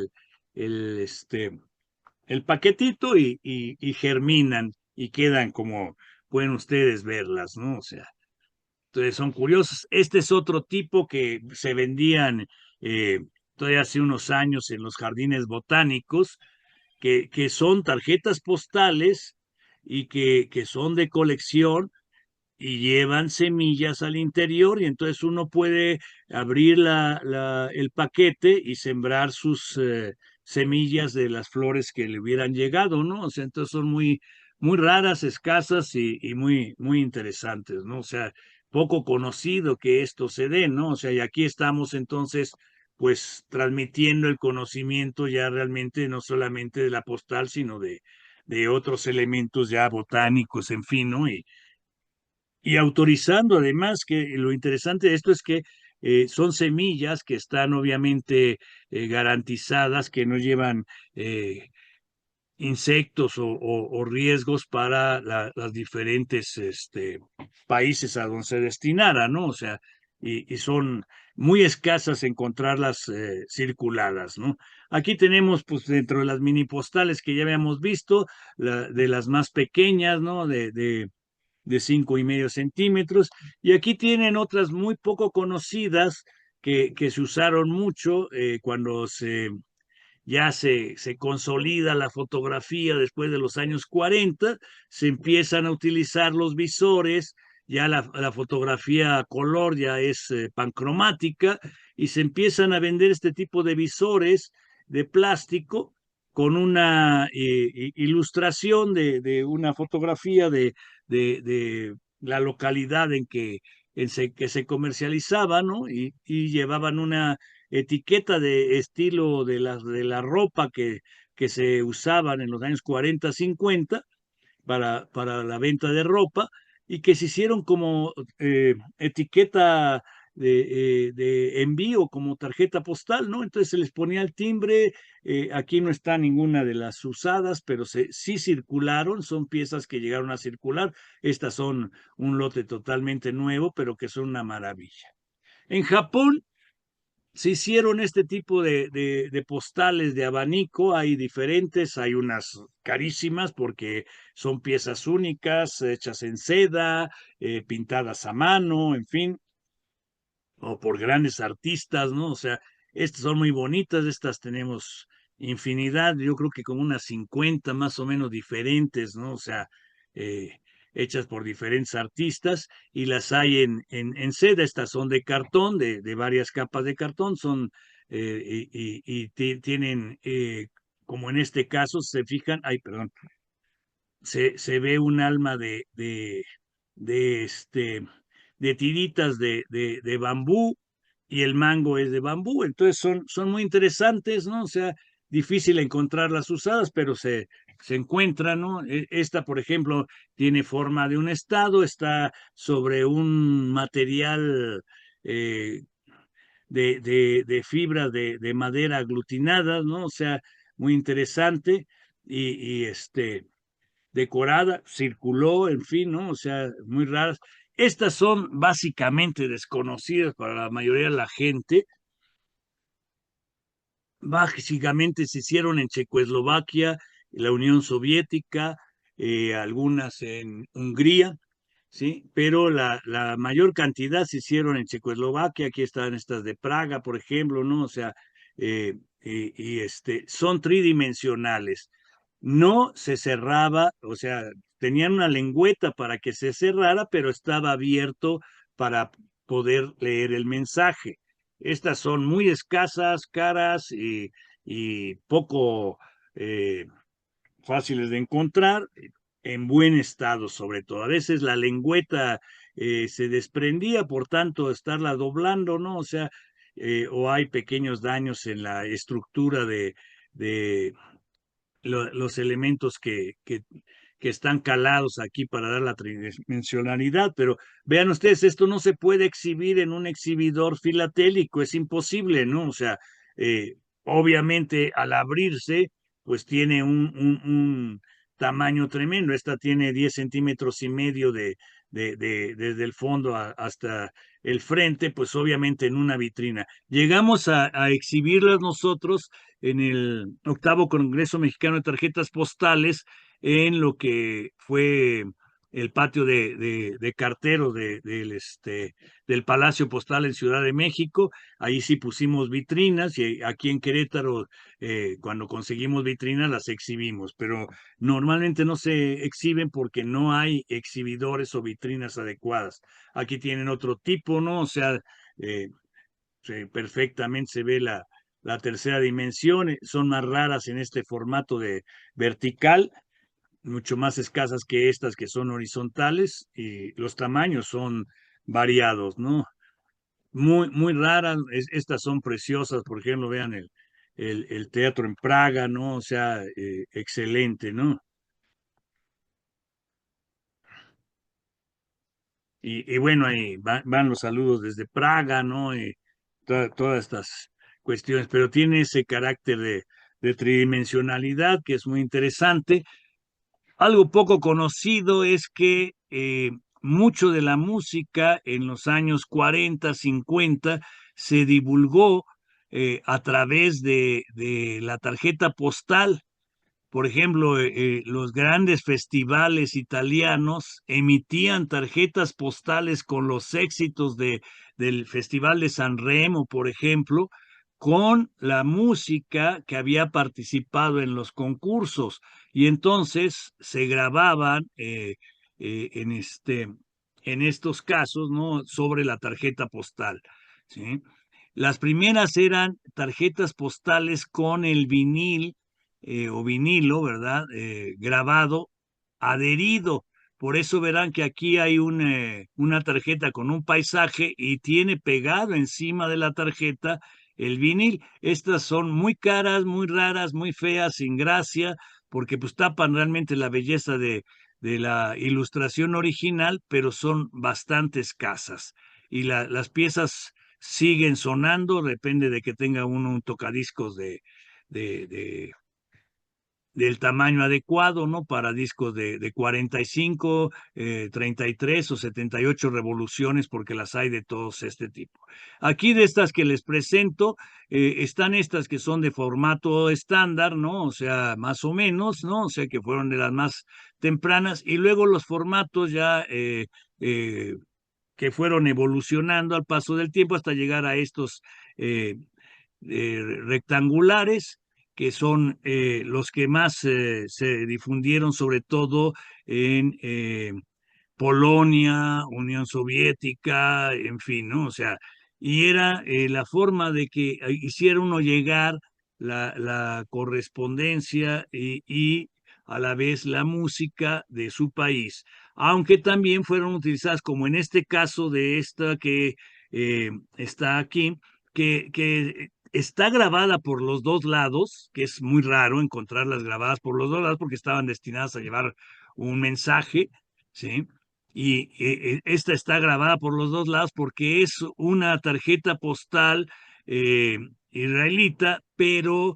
el paquetito y germinan y quedan como pueden ustedes verlas, ¿no? O sea, entonces son curiosos. Este es otro tipo que se vendían eh, todavía hace unos años en los jardines botánicos, que son tarjetas postales y que son de colección y llevan semillas al interior y entonces uno puede abrir el paquete y sembrar sus semillas de las flores que le hubieran llegado, ¿no? O sea, entonces son muy raras, escasas y muy interesantes, ¿no? O sea, poco conocido que esto se dé, ¿no? O sea, y aquí estamos entonces pues transmitiendo el conocimiento ya realmente no solamente de la postal, sino de otros elementos ya botánicos, en fin, ¿no? Y autorizando además que lo interesante de esto es que son semillas que están obviamente garantizadas, que no llevan insectos o riesgos para las diferentes países a donde se destinara, ¿no? O sea, y son muy escasas encontrarlas circuladas, ¿no? Aquí tenemos, pues, dentro de las mini postales que ya habíamos visto, de las más pequeñas, ¿no? De 5,5 centímetros. Y aquí tienen otras muy poco conocidas que se usaron mucho cuando se consolida la fotografía después de los años 40, se empiezan a utilizar los visores, ya la fotografía a color ya es pancromática y se empiezan a vender este tipo de visores de plástico con una ilustración de una fotografía de la localidad que se comercializaba, ¿no? Y llevaban una etiqueta de estilo de la ropa que se usaban en los años 40, 50 para la venta de ropa y que se hicieron como etiqueta de envío, como tarjeta postal, ¿no? Entonces se les ponía el timbre, aquí no está ninguna de las usadas, pero sí circularon, son piezas que llegaron a circular, estas son un lote totalmente nuevo, pero que son una maravilla. En Japón se hicieron este tipo de postales de abanico, hay diferentes, hay unas carísimas porque son piezas únicas, hechas en seda, pintadas a mano, en fin, o por grandes artistas, ¿no? O sea, estas son muy bonitas, estas tenemos infinidad, yo creo que como unas 50 más o menos diferentes, ¿no? O sea, eh, hechas por diferentes artistas y las hay en seda, estas son de cartón, de varias capas de cartón, son tienen, como en este caso, se fijan, ay, perdón, se ve un alma de, este, de tiritas de bambú y el mango es de bambú. Entonces son muy interesantes, ¿no? O sea, difícil encontrar las usadas, pero se encuentran, ¿no? Esta, por ejemplo, tiene forma de un estado, está sobre un material de fibras de madera aglutinadas, ¿no? O sea, muy interesante y decorada, circuló, en fin, ¿no? O sea, muy raras. Estas son básicamente desconocidas para la mayoría de la gente. Básicamente se hicieron en Checoslovaquia, la Unión Soviética, algunas en Hungría, ¿sí? Pero la mayor cantidad se hicieron en Checoslovaquia, aquí están estas de Praga, por ejemplo, ¿no? O sea, son tridimensionales. No se cerraba, o sea, tenían una lengüeta para que se cerrara, pero estaba abierto para poder leer el mensaje. Estas son muy escasas, caras y poco eh, fáciles de encontrar, en buen estado sobre todo. A veces la lengüeta se desprendía, por tanto, estarla doblando, ¿no? O sea, o hay pequeños daños en la estructura de los elementos que están calados aquí para dar la tridimensionalidad, pero vean ustedes, esto no se puede exhibir en un exhibidor filatélico, es imposible, ¿no? O sea, eh, obviamente al abrirse, pues tiene un tamaño tremendo. Esta tiene 10,5 centímetros desde el fondo hasta el frente, pues obviamente en una vitrina. Llegamos a exhibirlas nosotros en el octavo Congreso Mexicano de Tarjetas Postales, en lo que fue el patio de carteros del Palacio Postal en Ciudad de México. Ahí sí pusimos vitrinas, y aquí en Querétaro, cuando conseguimos vitrinas, las exhibimos, pero normalmente no se exhiben porque no hay exhibidores o vitrinas adecuadas. Aquí tienen otro tipo, ¿no? O sea, eh, perfectamente se ve la tercera dimensión, son más raras en este formato de vertical, mucho más escasas que estas que son horizontales, y los tamaños son variados, ¿no? Muy raras, estas son preciosas, por ejemplo, vean el teatro en Praga, ¿no? O sea, excelente, ¿no? Y bueno, ahí van los saludos desde Praga, ¿no? Y todas estas cuestiones, pero tiene ese carácter de tridimensionalidad que es muy interesante. Algo poco conocido es que mucho de la música en los años 40, 50 se divulgó a través de la tarjeta postal. Por ejemplo, los grandes festivales italianos emitían tarjetas postales con los éxitos del Festival de San Remo, por ejemplo, con la música que había participado en los concursos. Y entonces se grababan en estos casos, ¿no? Sobre la tarjeta postal, ¿sí? Las primeras eran tarjetas postales con el vinil o vinilo, ¿verdad? Grabado, adherido. Por eso verán que aquí hay una tarjeta con un paisaje y tiene pegado encima de la tarjeta el vinil. Estas son muy caras, muy raras, muy feas, sin gracia, porque pues tapan realmente la belleza de la ilustración original, pero son bastante escasas. Y las piezas siguen sonando, depende de que tenga uno un tocadiscos de, de, del tamaño adecuado, ¿no? Para discos de 45, 33 o 78 revoluciones, porque las hay de todos este tipo. Aquí de estas que les presento, están estas que son de formato estándar, ¿no? O sea, más o menos, ¿no? O sea, que fueron de las más tempranas, y luego los formatos ya que fueron evolucionando al paso del tiempo hasta llegar a estos eh, rectangulares, que son los que más se difundieron, sobre todo en Polonia, Unión Soviética, en fin, ¿no? O sea, y era la forma de que hiciera uno llegar la correspondencia y a la vez la música de su país, aunque también fueron utilizadas, como en este caso de esta que está aquí, que está grabada por los dos lados, que es muy raro encontrarlas grabadas por los dos lados porque estaban destinadas a llevar un mensaje, ¿sí? Y esta está grabada por los dos lados porque es una tarjeta postal eh, israelita, pero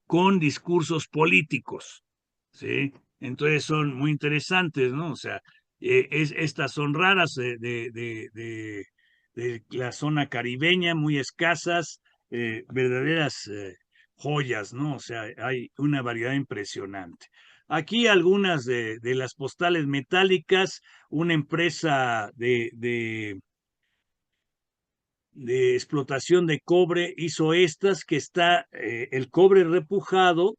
con discursos políticos, ¿sí? Entonces son muy interesantes, ¿no? O sea, estas son raras de la zona caribeña, muy escasas, verdaderas joyas, ¿no? O sea, hay una variedad impresionante. Aquí algunas de las postales metálicas, una empresa de explotación de cobre hizo estas, que está el cobre repujado,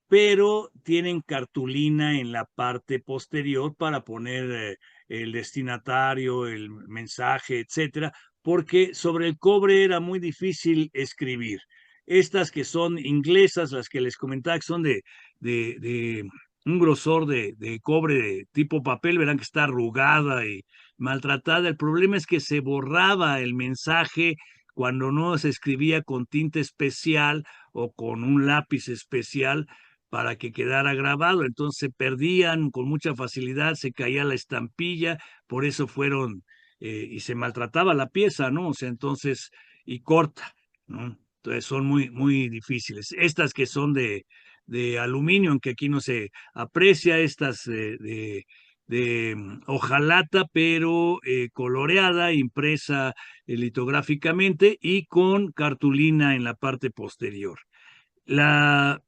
pero tienen cartulina en la parte posterior para poner el destinatario, el mensaje, etcétera, porque sobre el cobre era muy difícil escribir. Estas que son inglesas, las que les comentaba, que son de un grosor de cobre de tipo papel, verán que está arrugada y maltratada. El problema es que se borraba el mensaje cuando no se escribía con tinta especial o con un lápiz especial para que quedara grabado. Entonces se perdían con mucha facilidad, se caía la estampilla, por eso fueron, y se maltrataba la pieza, ¿no? O sea, entonces, y corta, ¿no? Entonces son muy difíciles. Estas que son de aluminio, aunque aquí no se aprecia, estas hojalata, pero coloreada, impresa litográficamente y con cartulina en la parte posterior. La,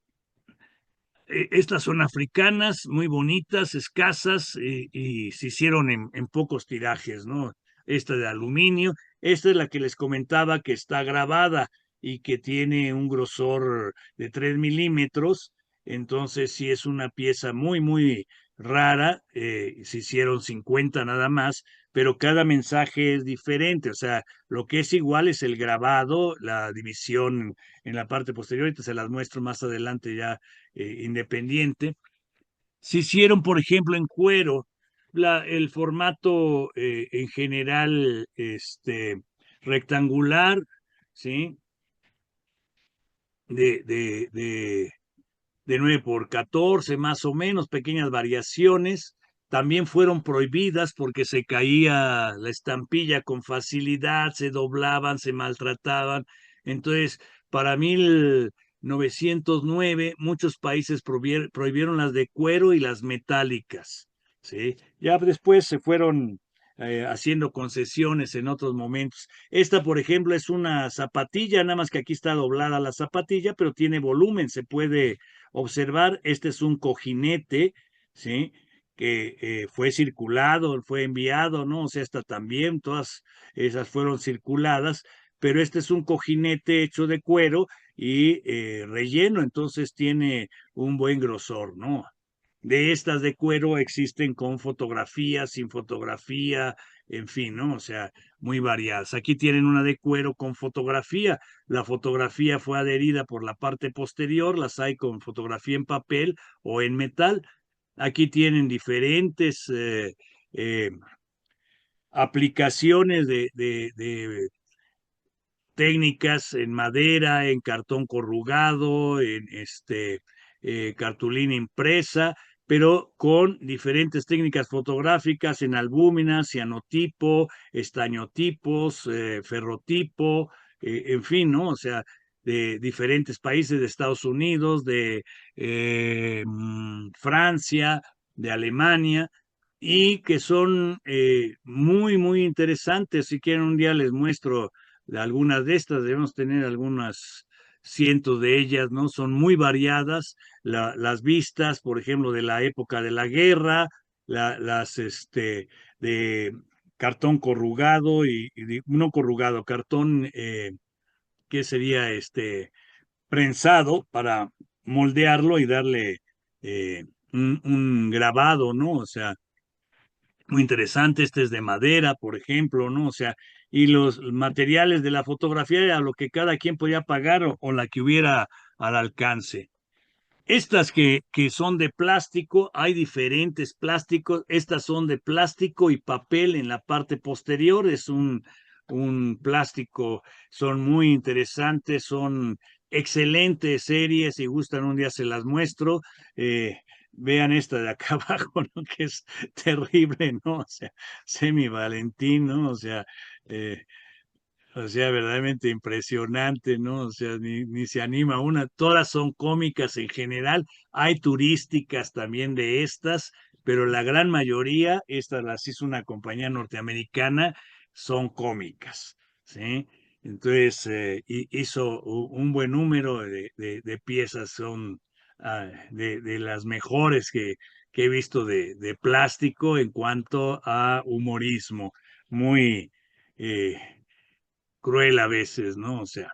Estas son africanas, muy bonitas, escasas, y se hicieron en pocos tirajes, ¿no? Esta de aluminio, esta es la que les comentaba que está grabada y que tiene un grosor de 3 milímetros, entonces sí es una pieza muy, muy rara, se hicieron 50 nada más, pero cada mensaje es diferente, o sea, lo que es igual es el grabado, la división en la parte posterior, ahorita se las muestro más adelante ya independiente. Se hicieron, por ejemplo, en cuero, el formato en general rectangular, ¿sí? De, de, de, de 9 por 14 más o menos, pequeñas variaciones. También fueron prohibidas porque se caía la estampilla con facilidad, se doblaban, se maltrataban. Entonces, para 1909, muchos países prohibieron las de cuero y las metálicas. ¿Sí? Ya después se fueron haciendo concesiones en otros momentos. Esta, por ejemplo, es una zapatilla, nada más que aquí está doblada la zapatilla, pero tiene volumen, se puede observar. Este es un cojinete, ¿sí? Que fue circulado, fue enviado, ¿no? O sea, esta también, todas esas fueron circuladas, pero este es un cojinete hecho de cuero y relleno, entonces tiene un buen grosor, ¿no? De estas de cuero existen con fotografía, sin fotografía, en fin, ¿no? O sea, muy variadas. Aquí tienen una de cuero con fotografía. La fotografía fue adherida por la parte posterior, las hay con fotografía en papel o en metal. Aquí tienen diferentes aplicaciones de técnicas en madera, en cartón corrugado, en cartulina impresa, pero con diferentes técnicas fotográficas en albúminas, cianotipo, estañotipos, ferrotipo, en fin, ¿no? O sea, de diferentes países de Estados Unidos, de Francia, de Alemania, y que son muy, muy interesantes. Si quieren, un día les muestro de algunas de estas, debemos tener algunas cientos de ellas, ¿no? Son muy variadas, las vistas, por ejemplo, de la época de la guerra, las de cartón corrugado y no corrugado, cartón que sería prensado para moldearlo y darle un grabado, ¿no? O sea, muy interesante. Este es de madera, por ejemplo, ¿no? O sea, y los materiales de la fotografía era lo que cada quien podía pagar o la que hubiera al alcance. Estas que son de plástico, hay diferentes plásticos. Estas son de plástico y papel en la parte posterior. Es un plástico, son muy interesantes, son excelentes series. Si gustan, un día se las muestro. Vean esta de acá abajo, ¿no? Que es terrible, ¿no? O sea, Semi Valentín, ¿no? O sea, verdaderamente impresionante, ¿no? O sea, ni se anima una. Todas son cómicas en general. Hay turísticas también de estas, pero la gran mayoría, estas las hizo una compañía norteamericana, son cómicas, ¿sí? Entonces, hizo un buen número de piezas, son de las mejores que he visto de plástico en cuanto a humorismo. Muy... eh, cruel a veces, ¿no? O sea,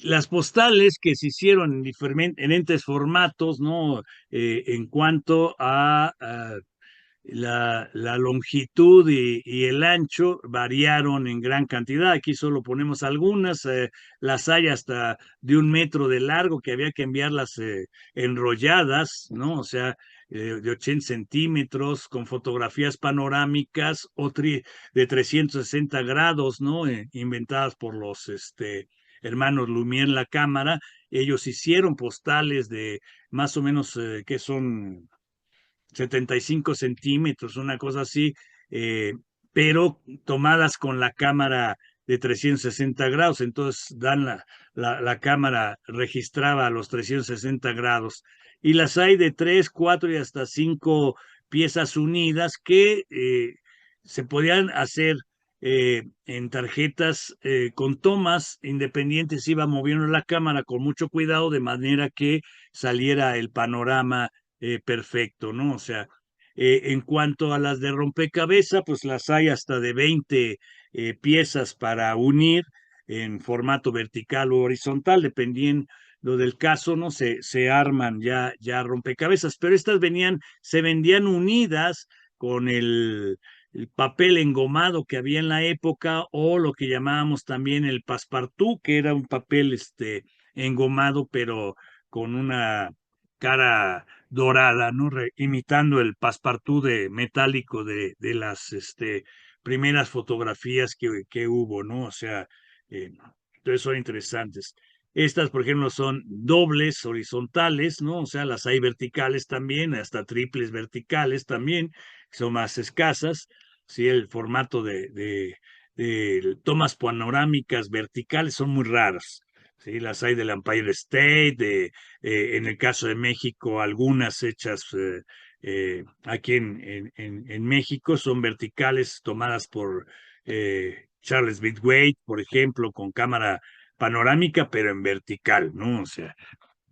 las postales que se hicieron en diferentes formatos, ¿no? En cuanto a la longitud y el ancho variaron en gran cantidad. Aquí solo ponemos algunas, las hay hasta de 1 metro de largo que había que enviarlas enrolladas, ¿no? O sea, de 80 centímetros, con fotografías panorámicas o de 360 grados, ¿no? Inventadas por los hermanos Lumière en la cámara. Ellos hicieron postales de más o menos, que son 75 centímetros, una cosa así, pero tomadas con la cámara de 360 grados, entonces la cámara registraba los 360 grados. Y las hay de 3, 4 y hasta 5 piezas unidas que se podían hacer en tarjetas con tomas independientes, iba moviendo la cámara con mucho cuidado de manera que saliera el panorama perfecto, ¿no? O sea, en cuanto a las de rompecabezas, pues las hay hasta de 20 piezas para unir en formato vertical o horizontal, dependiendo del caso, ¿no? Se arman ya rompecabezas, pero estas se vendían unidas con el papel engomado que había en la época, o lo que llamábamos también el passepartout, que era un papel engomado, pero con una cara dorada, ¿no? Imitando el passepartout metálico de las primeras fotografías que hubo, ¿no? O sea, entonces son interesantes. Estas, por ejemplo, son dobles horizontales, ¿no? O sea, las hay verticales también, hasta triples verticales también, que son más escasas. Sí, el formato de tomas panorámicas verticales son muy raras. Sí, las hay del Empire State, en el caso de México, algunas hechas aquí en México son verticales, tomadas por Charles Bidwait, por ejemplo, con cámara panorámica, pero en vertical, ¿no? O sea,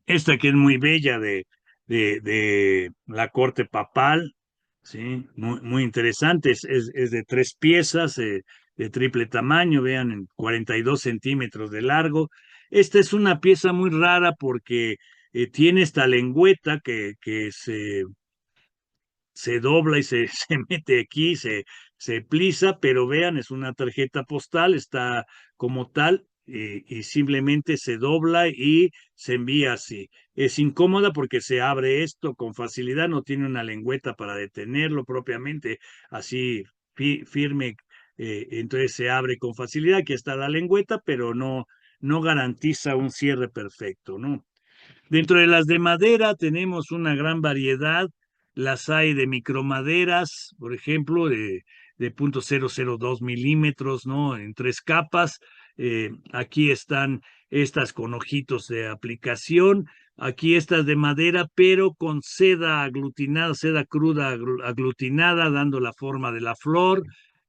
esta que es muy bella de la corte papal, ¿sí? Muy interesante, es de 3 piezas, de triple tamaño, vean, en 42 centímetros de largo. Esta es una pieza muy rara porque tiene esta lengüeta que se dobla y se mete aquí, se plisa, pero vean, es una tarjeta postal, está como tal, y simplemente se dobla y se envía así. Es incómoda porque se abre esto con facilidad, no tiene una lengüeta para detenerlo propiamente, así firme, entonces se abre con facilidad. Aquí está la lengüeta, pero no garantiza un cierre perfecto, ¿no? Dentro de las de madera tenemos una gran variedad. Las hay de micromaderas, por ejemplo, de 0.002 milímetros, ¿no? En 3 capas. Aquí están estas con ojitos de aplicación. Aquí estas de madera, pero con seda aglutinada, seda cruda aglutinada, dando la forma de la flor,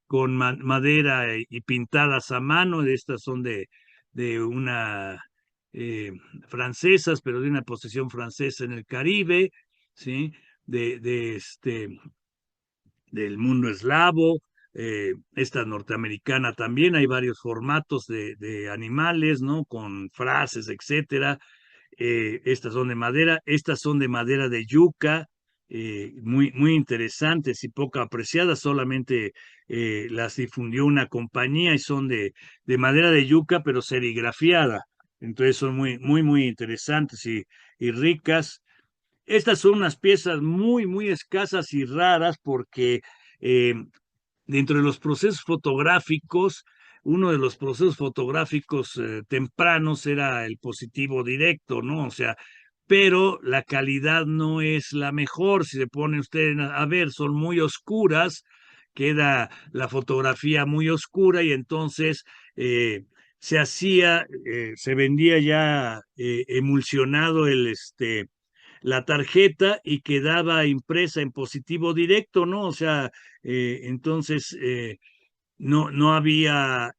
con madera y pintadas a mano. Estas son de una francesas, pero de una posesión francesa en el Caribe, ¿sí? De del mundo eslavo, esta norteamericana también, hay varios formatos de animales, ¿no? Con frases, etcétera. Estas son de madera, estas son de madera de yuca, muy interesantes y poco apreciadas, solamente las difundió una compañía y son de madera de yuca, pero serigrafiada. Entonces son muy interesantes y ricas. Estas son unas piezas muy escasas y raras porque eh, dentro de los procesos fotográficos, uno de los procesos fotográficos tempranos era el positivo directo, ¿no? O sea, pero la calidad no es la mejor. Si se pone usted a ver, son muy oscuras, queda la fotografía muy oscura y entonces se vendía ya emulsionado la tarjeta y quedaba impresa en positivo directo, ¿no? O sea, entonces no había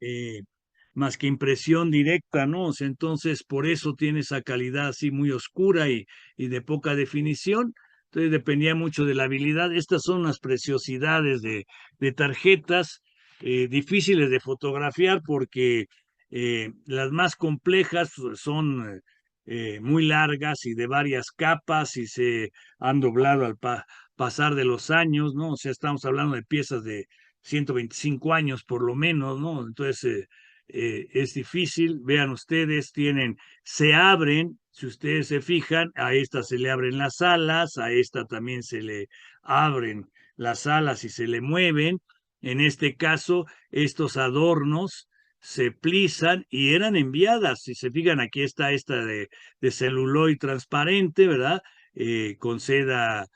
más que impresión directa, ¿no? O sea, entonces por eso tiene esa calidad así muy oscura y de poca definición. Entonces dependía mucho de la habilidad. Estas son unas preciosidades de tarjetas difíciles de fotografiar porque las más complejas son muy largas y de varias capas y se han doblado al pasar de los años, ¿no? O sea, estamos hablando de piezas de 125 años por lo menos, ¿no? Entonces es difícil. Vean ustedes, se abren, si ustedes se fijan, a esta se le abren las alas, a esta también se le abren las alas y se le mueven. En este caso, estos adornos se plisan y eran enviadas. Si se fijan, aquí está esta de celuloide transparente, ¿verdad? Con seda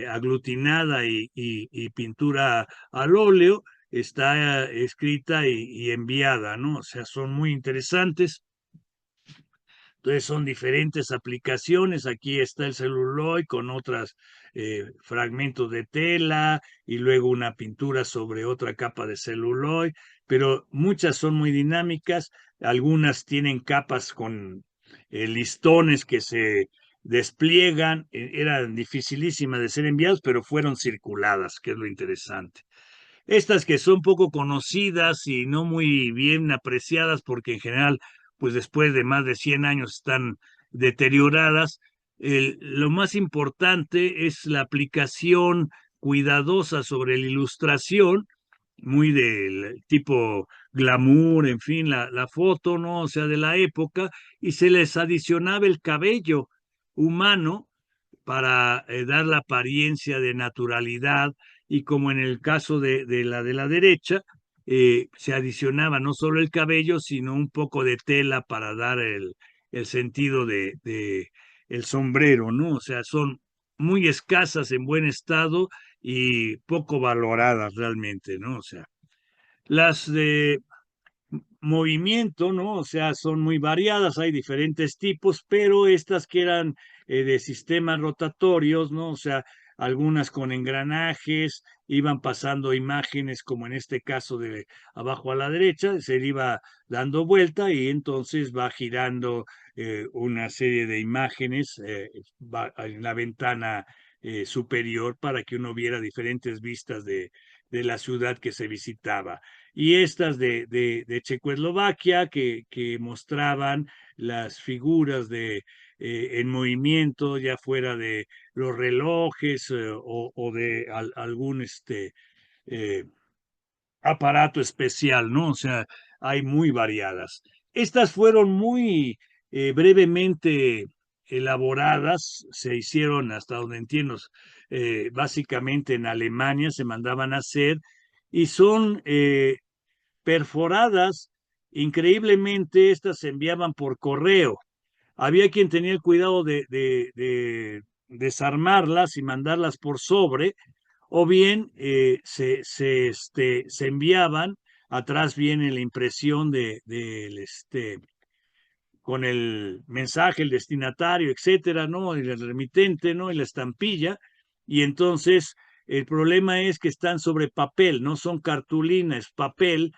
aglutinada y pintura al óleo, está escrita y enviada, ¿no? O sea, son muy interesantes. Entonces son diferentes aplicaciones. Aquí está el celuloide con otras fragmentos de tela y luego una pintura sobre otra capa de celuloide, pero muchas son muy dinámicas, algunas tienen capas con listones que se despliegan, eran dificilísimas de ser enviados, pero fueron circuladas, que es lo interesante. Estas que son poco conocidas y no muy bien apreciadas, porque en general, pues después de más de 100 años están deterioradas, lo más importante es la aplicación cuidadosa sobre la ilustración, muy del tipo glamour, en fin, la foto, ¿no? O sea, de la época, y se les adicionaba el cabello humano para dar la apariencia de naturalidad y como en el caso de la derecha, se adicionaba no solo el cabello, sino un poco de tela para dar el sentido de el sombrero, ¿no? O sea, son muy escasas en buen estado y poco valoradas realmente, ¿no? O sea, las de movimiento, ¿no? O sea, son muy variadas, hay diferentes tipos, pero estas que eran de sistemas rotatorios, ¿no? O sea, algunas con engranajes, iban pasando imágenes, como en este caso de abajo a la derecha, se le iba dando vuelta y entonces va girando una serie de imágenes en la ventana superior para que uno viera diferentes vistas de la ciudad que se visitaba y estas de Checoslovaquia que mostraban las figuras en movimiento, ya fuera de los relojes o de algún eh, aparato especial, ¿no? O sea, hay muy variadas. Estas fueron muy brevemente elaboradas, se hicieron hasta donde entiendo, básicamente en Alemania se mandaban a hacer y son perforadas. Increíblemente, estas se enviaban por correo. Había quien tenía el cuidado de desarmarlas y mandarlas por sobre, o bien se enviaban, atrás viene la impresión con el mensaje, el destinatario, etcétera, ¿no? Y el remitente, ¿no? Y la estampilla. Y entonces el problema es que están sobre papel, no son cartulina, es papel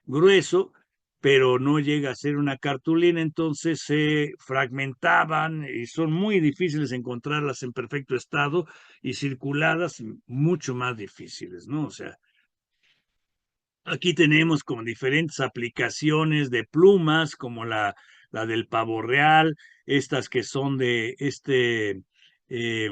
grueso, pero no llega a ser una cartulina, entonces se fragmentaban y son muy difíciles encontrarlas en perfecto estado y circuladas mucho más difíciles, ¿no? O sea, aquí tenemos como diferentes aplicaciones de plumas, como la del pavo real, estas que son de eh,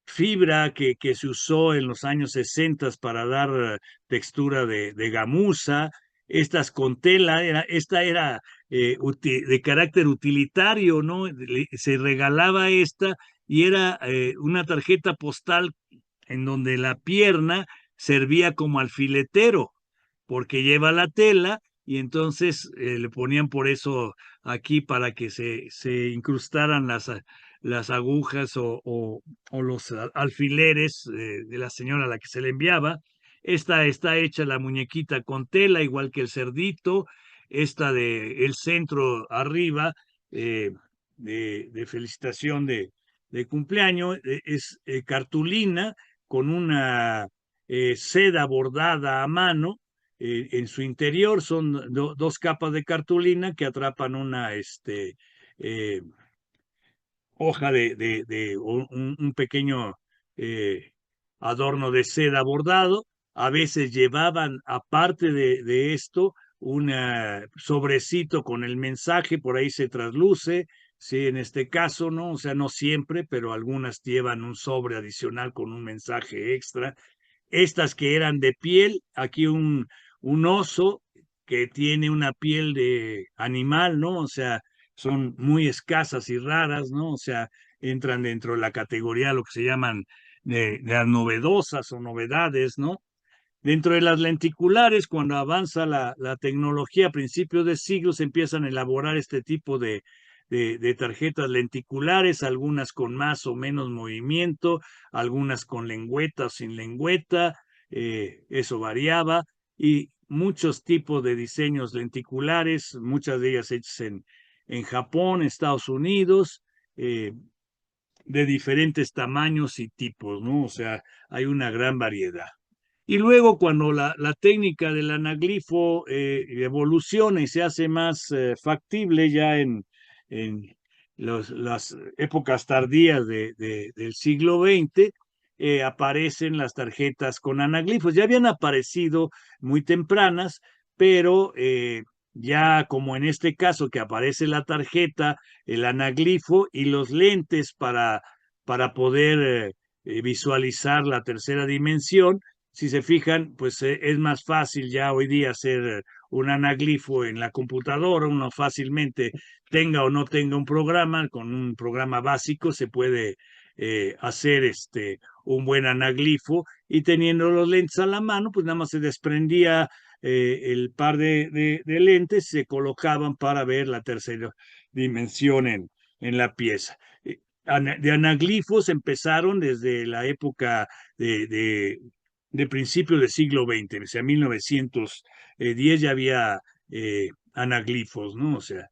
fibra que se usó en los años 60 para dar textura de gamuza, estas con tela, esta era de carácter utilitario, ¿no? Se regalaba esta y era una tarjeta postal en donde la pierna servía como alfiletero, porque lleva la tela y entonces le ponían por eso aquí para que se incrustaran las agujas o los alfileres de la señora a la que se le enviaba. Esta está hecha la muñequita con tela, igual que el cerdito. Esta de el centro arriba eh, de felicitación de cumpleaños es cartulina con una seda bordada a mano. En su interior son dos capas de cartulina que atrapan una eh, hoja de un pequeño adorno de seda bordado. A veces llevaban, aparte de esto, un sobrecito con el mensaje, por ahí se trasluce. Sí, en este caso, ¿no? O sea, no siempre, pero algunas llevan un sobre adicional con un mensaje extra. Estas que eran de piel, aquí un oso que tiene una piel de animal, ¿no? O sea, son muy escasas y raras, ¿no? O sea, entran dentro de la categoría lo que se llaman de las novedosas o novedades, ¿no? Dentro de las lenticulares, cuando avanza la tecnología a principios de siglo, se empiezan a elaborar este tipo de tarjetas lenticulares, algunas con más o menos movimiento, algunas con lengüeta o sin lengüeta, eso variaba, y muchos tipos de diseños lenticulares, muchas de ellas hechas en Japón, Estados Unidos, de diferentes tamaños y tipos, ¿no? O sea, hay una gran variedad. Y luego cuando la técnica del anaglifo evoluciona y se hace más factible ya en las épocas tardías del siglo XX, aparecen las tarjetas con anaglifos. Ya habían aparecido muy tempranas, pero ya como en este caso que aparece la tarjeta, el anaglifo y los lentes para poder visualizar la tercera dimensión, si se fijan, pues es más fácil ya hoy día hacer un anaglifo en la computadora, uno fácilmente tenga o no tenga un programa, con un programa básico se puede hacer un buen anaglifo y teniendo los lentes a la mano, pues nada más se desprendía el par de lentes, se colocaban para ver la tercera dimensión en la pieza. De anaglifos empezaron desde la época de principios del siglo XX, o sea, 1910 ya había anaglifos, ¿no? O sea,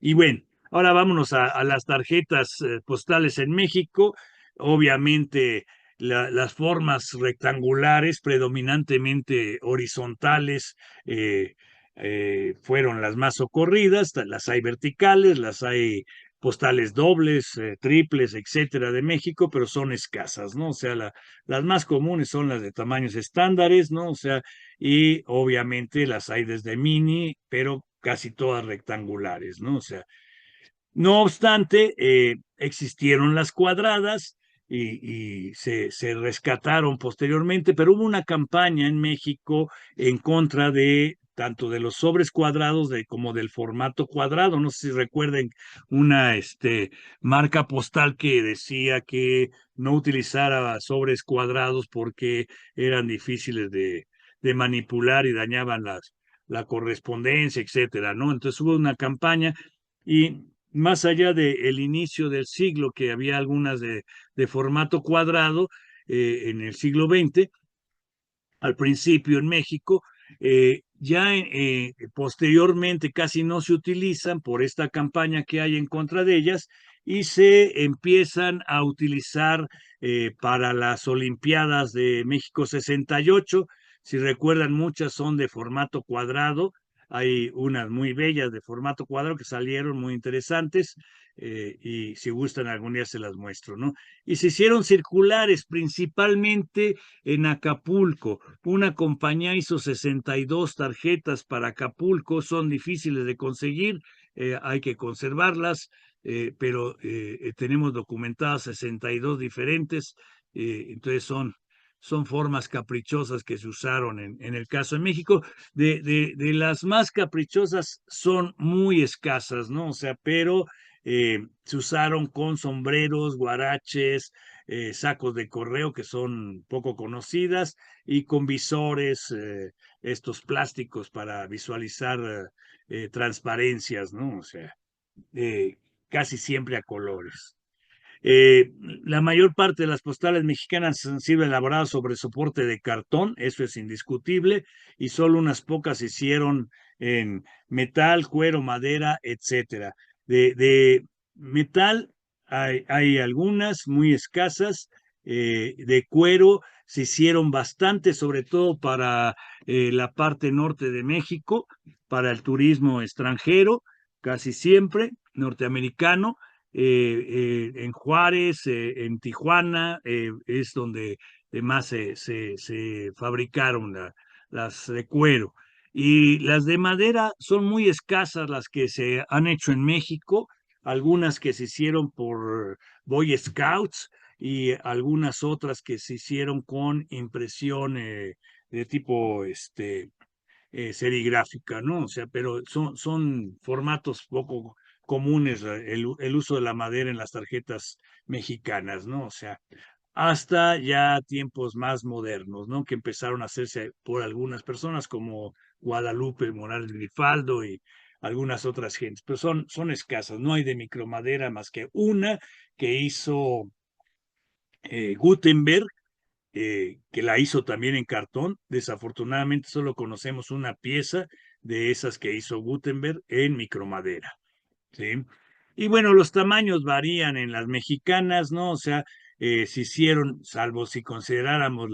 y bueno, ahora vámonos a las tarjetas postales en México. Obviamente las formas rectangulares, predominantemente horizontales, fueron las más socorridas. Las hay verticales, las hay postales dobles, triples, etcétera, de México, pero son escasas, ¿no? O sea, las más comunes son las de tamaños estándares, ¿no? O sea, y obviamente las hay desde mini, pero casi todas rectangulares, ¿no? O sea, no obstante, existieron las cuadradas y se rescataron posteriormente, pero hubo una campaña en México en contra de tanto de los sobres cuadrados como del formato cuadrado. No sé si recuerden una marca postal que decía que no utilizara sobres cuadrados porque eran difíciles de manipular y dañaban la correspondencia, etcétera, ¿no? Entonces hubo una campaña y más allá del inicio del siglo, que había algunas de formato cuadrado en el siglo XX, al principio en México, ya posteriormente casi no se utilizan por esta campaña que hay en contra de ellas y se empiezan a utilizar para las Olimpiadas de México 68. Si recuerdan, muchas son de formato cuadrado. Hay unas muy bellas de formato cuadrado que salieron muy interesantes y si gustan algún día se las muestro, ¿no? Y se hicieron circulares principalmente en Acapulco. Una compañía hizo 62 tarjetas para Acapulco, son difíciles de conseguir, hay que conservarlas, pero tenemos documentadas 62 diferentes, entonces son formas caprichosas que se usaron en el caso de México. De las más caprichosas son muy escasas, ¿no? O sea, pero se usaron con sombreros, guaraches, sacos de correo que son poco conocidas y con visores, estos plásticos para visualizar transparencias, ¿no? O sea, eh, casi siempre a colores. Eh, la mayor parte de las postales mexicanas han sido elaboradas sobre soporte de cartón, eso es indiscutible, y solo unas pocas se hicieron en metal, cuero, madera, etcétera. De metal hay algunas muy escasas, de cuero se hicieron bastante, sobre todo para la parte norte de México, para el turismo extranjero, casi siempre norteamericano en Juárez, en Tijuana, es donde más se fabricaron las de cuero. Y las de madera son muy escasas las que se han hecho en México, algunas que se hicieron por Boy Scouts y algunas otras que se hicieron con impresión de tipo serigráfica, ¿no? O sea, pero son formatos poco comunes el uso de la madera en las tarjetas mexicanas, ¿no? O sea, hasta ya tiempos más modernos, ¿no? Que empezaron a hacerse por algunas personas como Guadalupe Morales Grifaldo y algunas otras gentes, pero son escasas, no hay de micromadera más que una que hizo Gutenberg, que la hizo también en cartón. Desafortunadamente solo conocemos una pieza de esas que hizo Gutenberg en micromadera, ¿sí? Y bueno, los tamaños varían en las mexicanas, ¿no? O sea, se hicieron, salvo si consideráramos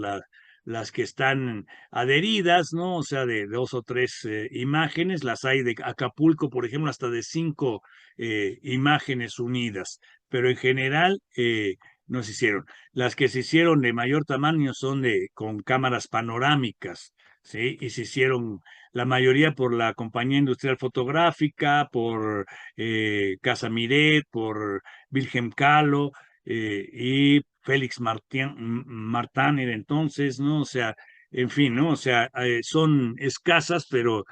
las que están adheridas, ¿no? O sea, de dos o tres imágenes, las hay de Acapulco, por ejemplo, hasta de 5 imágenes unidas, pero en general no se hicieron. Las que se hicieron de mayor tamaño son con cámaras panorámicas, ¿sí? Y se hicieron la mayoría por la Compañía Industrial Fotográfica, por Casa Miret, por Wilhelm Kahlo y Félix Martán era entonces, ¿no? O sea, en fin, ¿no? O sea, son escasas, pero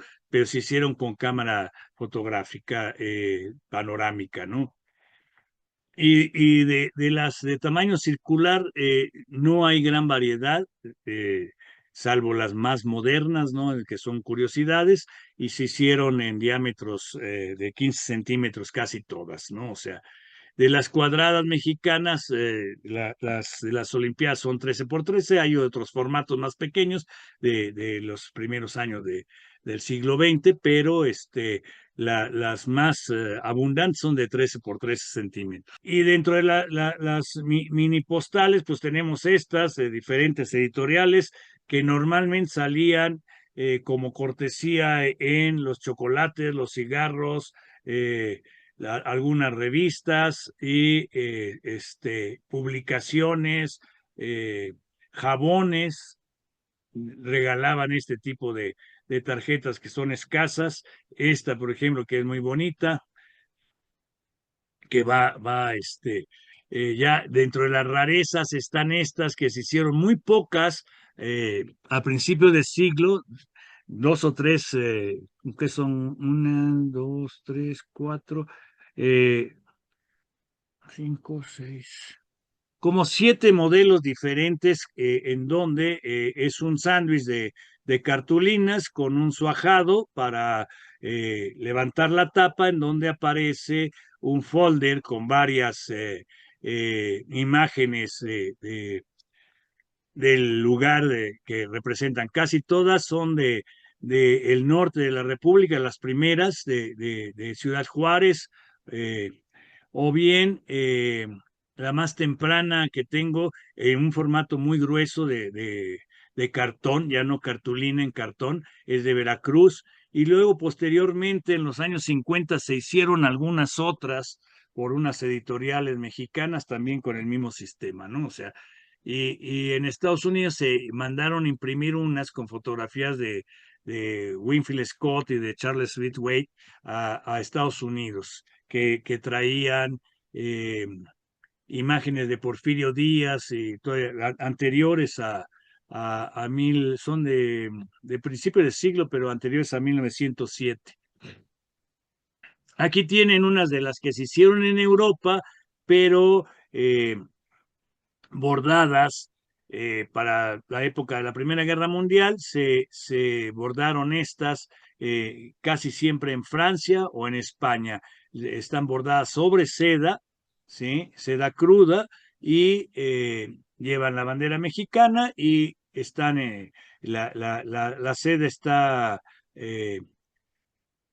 se hicieron con cámara fotográfica panorámica, ¿no? Y de las de tamaño circular no hay gran variedad, eh, salvo las más modernas, ¿no? Que son curiosidades, y se hicieron en diámetros de 15 centímetros casi todas, ¿no? O sea, de las cuadradas mexicanas, las de las Olimpiadas son 13 por 13, hay otros formatos más pequeños de los primeros años del siglo XX, pero las más abundantes son de 13 por 13 centímetros. Y dentro de las mini postales, pues tenemos estas de diferentes editoriales que normalmente salían como cortesía en los chocolates, los cigarros, algunas revistas y publicaciones, jabones, regalaban este tipo de tarjetas que son escasas. Esta, por ejemplo, que es muy bonita, que ya dentro de las rarezas están estas que se hicieron muy pocas a principios de siglo, dos o tres, que son una, dos, tres, cuatro, eh, cinco, seis, como 7 modelos diferentes en donde es un sándwich de cartulinas con un suajado para levantar la tapa en donde aparece un folder con varias imágenes del lugar que representan. Casi todas son de el norte de la República, las primeras de Ciudad Juárez, eh, o bien la más temprana que tengo en un formato muy grueso de cartón, ya no cartulina en cartón, es de Veracruz. Y luego posteriormente en los años 50 se hicieron algunas otras por unas editoriales mexicanas también con el mismo sistema, ¿no? O sea, y en Estados Unidos se mandaron imprimir unas con fotografías de Winfield Scott y de Charles Ridgway a Estados Unidos, que traían imágenes de Porfirio Díaz y anteriores son de principio de siglo, pero anteriores a 1907. Aquí tienen unas de las que se hicieron en Europa, pero bordadas para la época de la Primera Guerra Mundial. Se bordaron estas casi siempre en Francia o en España. Están bordadas sobre seda, ¿sí? Seda cruda, y llevan la bandera mexicana y la seda está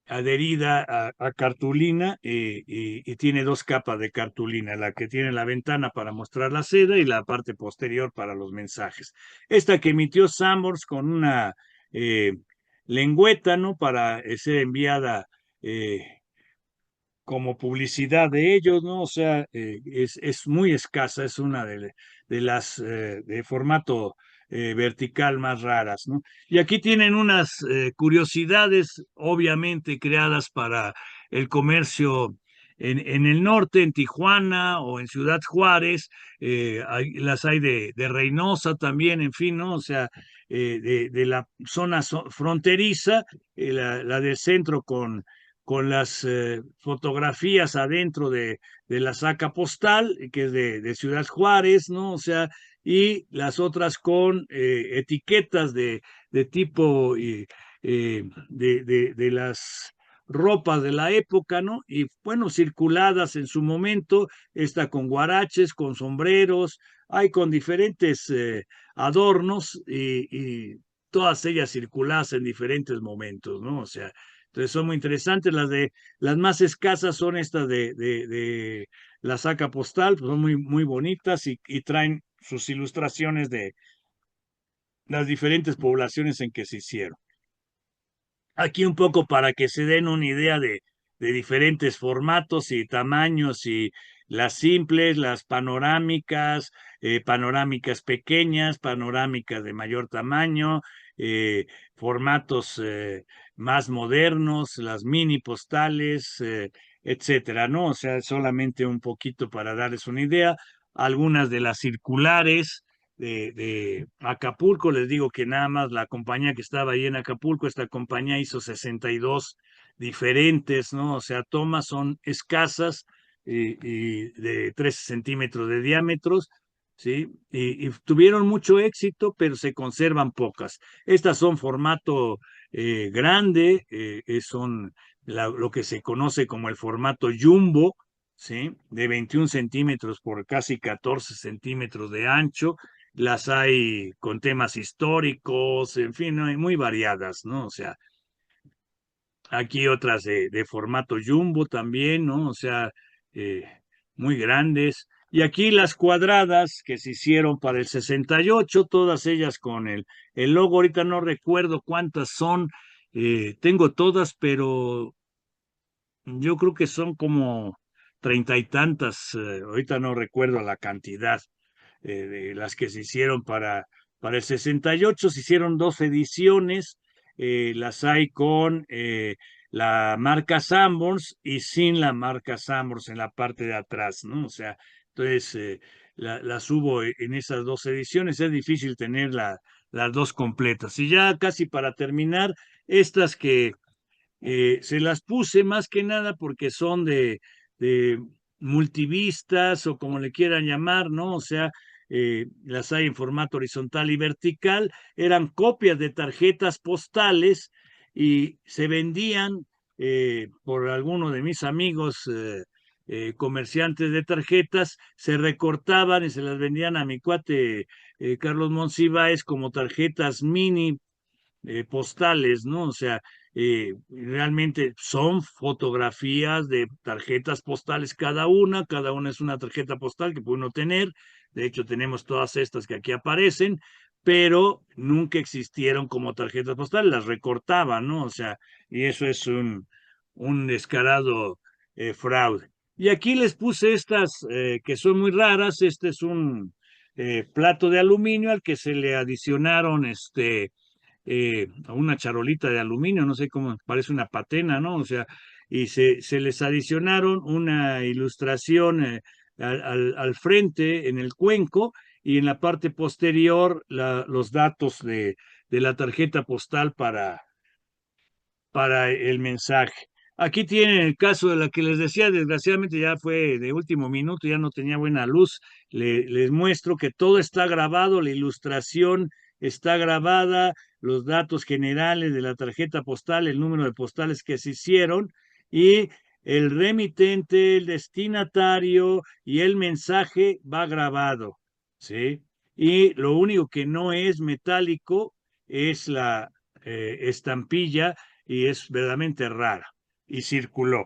adherida a cartulina y tiene dos capas de cartulina, la que tiene la ventana para mostrar la seda y la parte posterior para los mensajes. Esta que emitió Sanborns con una eh, lengüeta, ¿no? Para ser enviada como publicidad de ellos, ¿no? O sea, es muy escasa, es una de las de formato vertical más raras, ¿no? Y aquí tienen unas curiosidades, obviamente creadas para el comercio en el norte, en Tijuana o en Ciudad Juárez, las hay de Reynosa también, en fin, ¿no? O sea, de la zona fronteriza, la del centro con las fotografías adentro de la saca postal, que es de Ciudad Juárez, ¿no? O sea, y las otras con etiquetas de tipo de las ropas de la época, ¿no? Y bueno, circuladas en su momento, esta con guaraches, con sombreros, hay con diferentes adornos y todas ellas circuladas en diferentes momentos, ¿no? O sea, Entonces son muy interesantes. Las más escasas son estas de la saca postal, pues son muy bonitas y traen sus ilustraciones de las diferentes poblaciones en que se hicieron. Aquí un poco para que se den una idea de diferentes formatos y tamaños y las simples, las panorámicas, panorámicas pequeñas, panorámicas de mayor tamaño, eh, formatos más modernos, las mini postales, etcétera, ¿no? O sea, solamente un poquito para darles una idea. Algunas de las circulares de Acapulco. Les digo que nada más la compañía que estaba ahí en Acapulco, esta compañía hizo 62 diferentes, ¿no? O sea, tomas son escasas y de 13 centímetros de diámetros, ¿sí? Y tuvieron mucho éxito, pero se conservan pocas. Estas son formato grande, son lo que se conoce como el formato jumbo, ¿sí? De 21 centímetros por casi 14 centímetros de ancho. Las hay con temas históricos, en fin, ¿no? Muy variadas, ¿no? O sea, aquí otras de formato jumbo también, ¿no? O sea, eh, muy grandes. Y aquí las cuadradas que se hicieron para el 68, todas ellas con el logo, ahorita no recuerdo cuántas son, tengo todas, pero yo creo que son como treinta y tantas, ahorita no recuerdo la cantidad de las que se hicieron para el 68. Se hicieron dos ediciones, las hay con la marca Sanborns y sin la marca Sanborns en la parte de atrás, ¿no? O sea, entonces las hubo en esas dos ediciones, es difícil tener las dos completas. Y ya casi para terminar, estas que se las puse más que nada porque son de multivistas o como le quieran llamar, ¿no? O sea, las hay en formato horizontal y vertical, eran copias de tarjetas postales y se vendían por alguno de mis amigos comerciantes de tarjetas, se recortaban y se las vendían a mi cuate Carlos Monsiváis como tarjetas mini postales, ¿no? O sea, realmente son fotografías de tarjetas postales cada una es una tarjeta postal que puede uno tener, de hecho tenemos todas estas que aquí aparecen, pero nunca existieron como tarjetas postales, las recortaban, ¿no? O sea, y eso es un descarado fraude. Y aquí les puse estas que son muy raras, este es un plato de aluminio al que se le adicionaron a una charolita de aluminio, no sé cómo, parece una patena, ¿no? O sea, y se les adicionaron una ilustración al frente en el cuenco y en la parte posterior los datos de la tarjeta postal para el mensaje. Aquí tienen el caso de la que les decía, desgraciadamente ya fue de último minuto, ya no tenía buena luz. Les muestro que todo está grabado, la ilustración está grabada, los datos generales de la tarjeta postal, el número de postales que se hicieron y el remitente, el destinatario y el mensaje va grabado, ¿sí? Y lo único que no es metálico es la estampilla y es verdaderamente rara y circuló,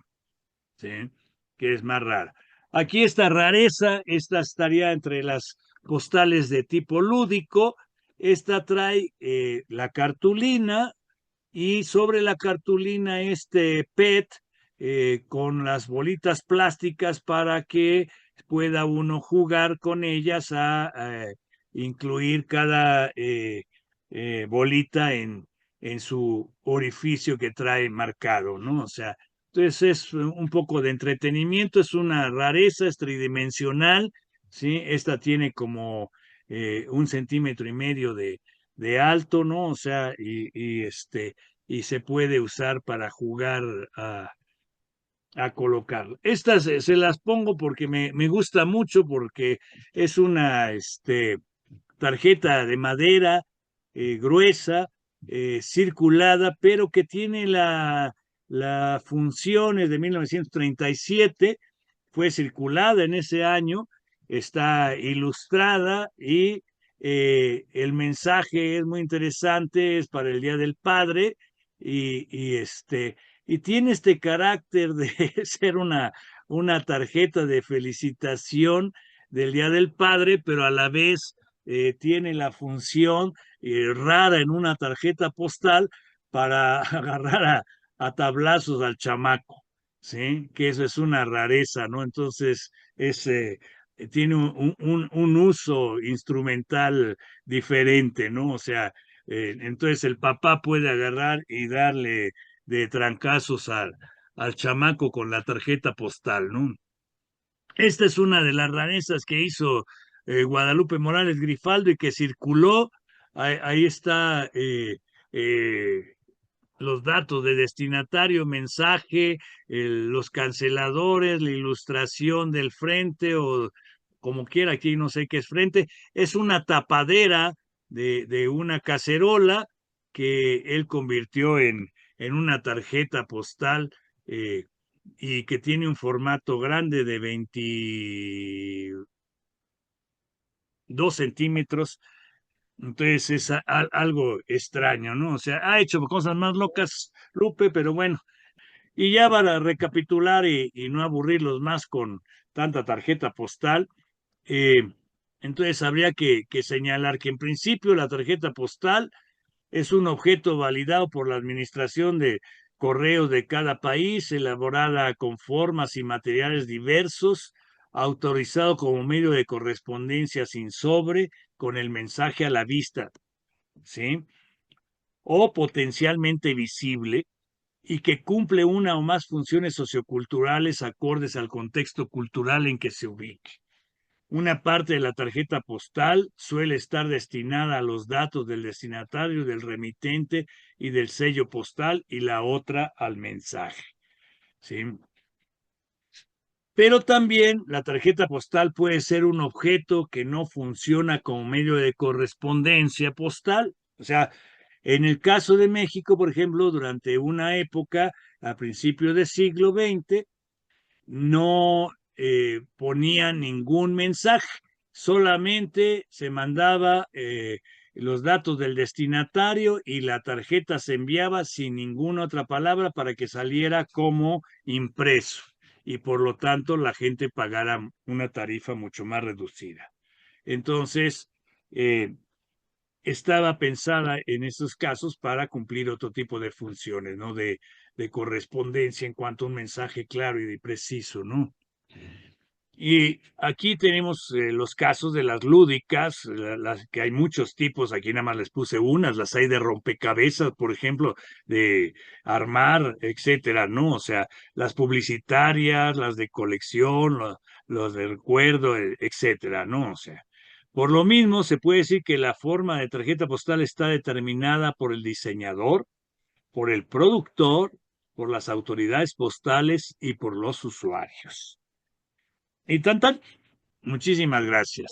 ¿sí? Que es más rara. Aquí esta rareza, esta estaría entre las postales de tipo lúdico, esta trae la cartulina y sobre la cartulina este PET con las bolitas plásticas para que pueda uno jugar con ellas a incluir cada bolita en su orificio que trae marcado, ¿no? O sea, entonces es un poco de entretenimiento, es una rareza, es tridimensional, ¿sí? Esta tiene como 1,5 centímetros de alto, ¿no? O sea, y se puede usar para jugar a colocarlo. Estas se las pongo porque me gusta mucho, porque es una tarjeta de madera gruesa, circulada, pero que tiene la función es de 1937, fue circulada en ese año, está ilustrada y el mensaje es muy interesante, es para el Día del Padre y y tiene este carácter de ser una tarjeta de felicitación del Día del Padre, pero a la vez tiene la función rara en una tarjeta postal para agarrar a tablazos al chamaco, ¿sí? Que eso es una rareza, ¿no? Entonces, es, tiene un uso instrumental diferente, ¿no? O sea, entonces el papá puede agarrar y darle de trancazos al chamaco con la tarjeta postal, ¿no? Esta es una de las rarezas que hizo Guadalupe Morales Grifaldo y que circuló. Ahí está eh, los datos de destinatario, mensaje, los canceladores, la ilustración del frente o como quiera, aquí no sé qué es frente. Es una tapadera de una cacerola que él convirtió en una tarjeta postal eh, y que tiene un formato grande de 22 centímetros. Entonces es algo extraño, ¿no? O sea, ha hecho cosas más locas, Lupe, pero bueno. Y ya para recapitular y no aburrirlos más con tanta tarjeta postal, eh, entonces habría que señalar que en principio la tarjeta postal es un objeto validado por la Administración de Correos de cada país, elaborada con formas y materiales diversos, autorizado como medio de correspondencia sin sobre, con el mensaje a la vista, ¿sí? O potencialmente visible, y que cumple una o más funciones socioculturales acordes al contexto cultural en que se ubique. Una parte de la tarjeta postal suele estar destinada a los datos del destinatario, del remitente y del sello postal, y la otra al mensaje, ¿sí? Pero también la tarjeta postal puede ser un objeto que no funciona como medio de correspondencia postal. O sea, en el caso de México, por ejemplo, durante una época, a principios del siglo XX, no ponía ningún mensaje, solamente se mandaba los datos del destinatario y la tarjeta se enviaba sin ninguna otra palabra para que saliera como impreso y por lo tanto la gente pagara una tarifa mucho más reducida. Entonces, eh, estaba pensada en esos casos para cumplir otro tipo de funciones, ¿no? De correspondencia en cuanto a un mensaje claro y preciso, ¿no? Y aquí tenemos los casos de las lúdicas, las que hay muchos tipos, aquí nada más les puse unas, las hay de rompecabezas, por ejemplo, de armar, etcétera, ¿no? O sea, las publicitarias, las de colección, los de recuerdo, etcétera, ¿no? O sea, por lo mismo se puede decir que la forma de tarjeta postal está determinada por el diseñador, por el productor, por las autoridades postales y por los usuarios. Y tan, muchísimas gracias.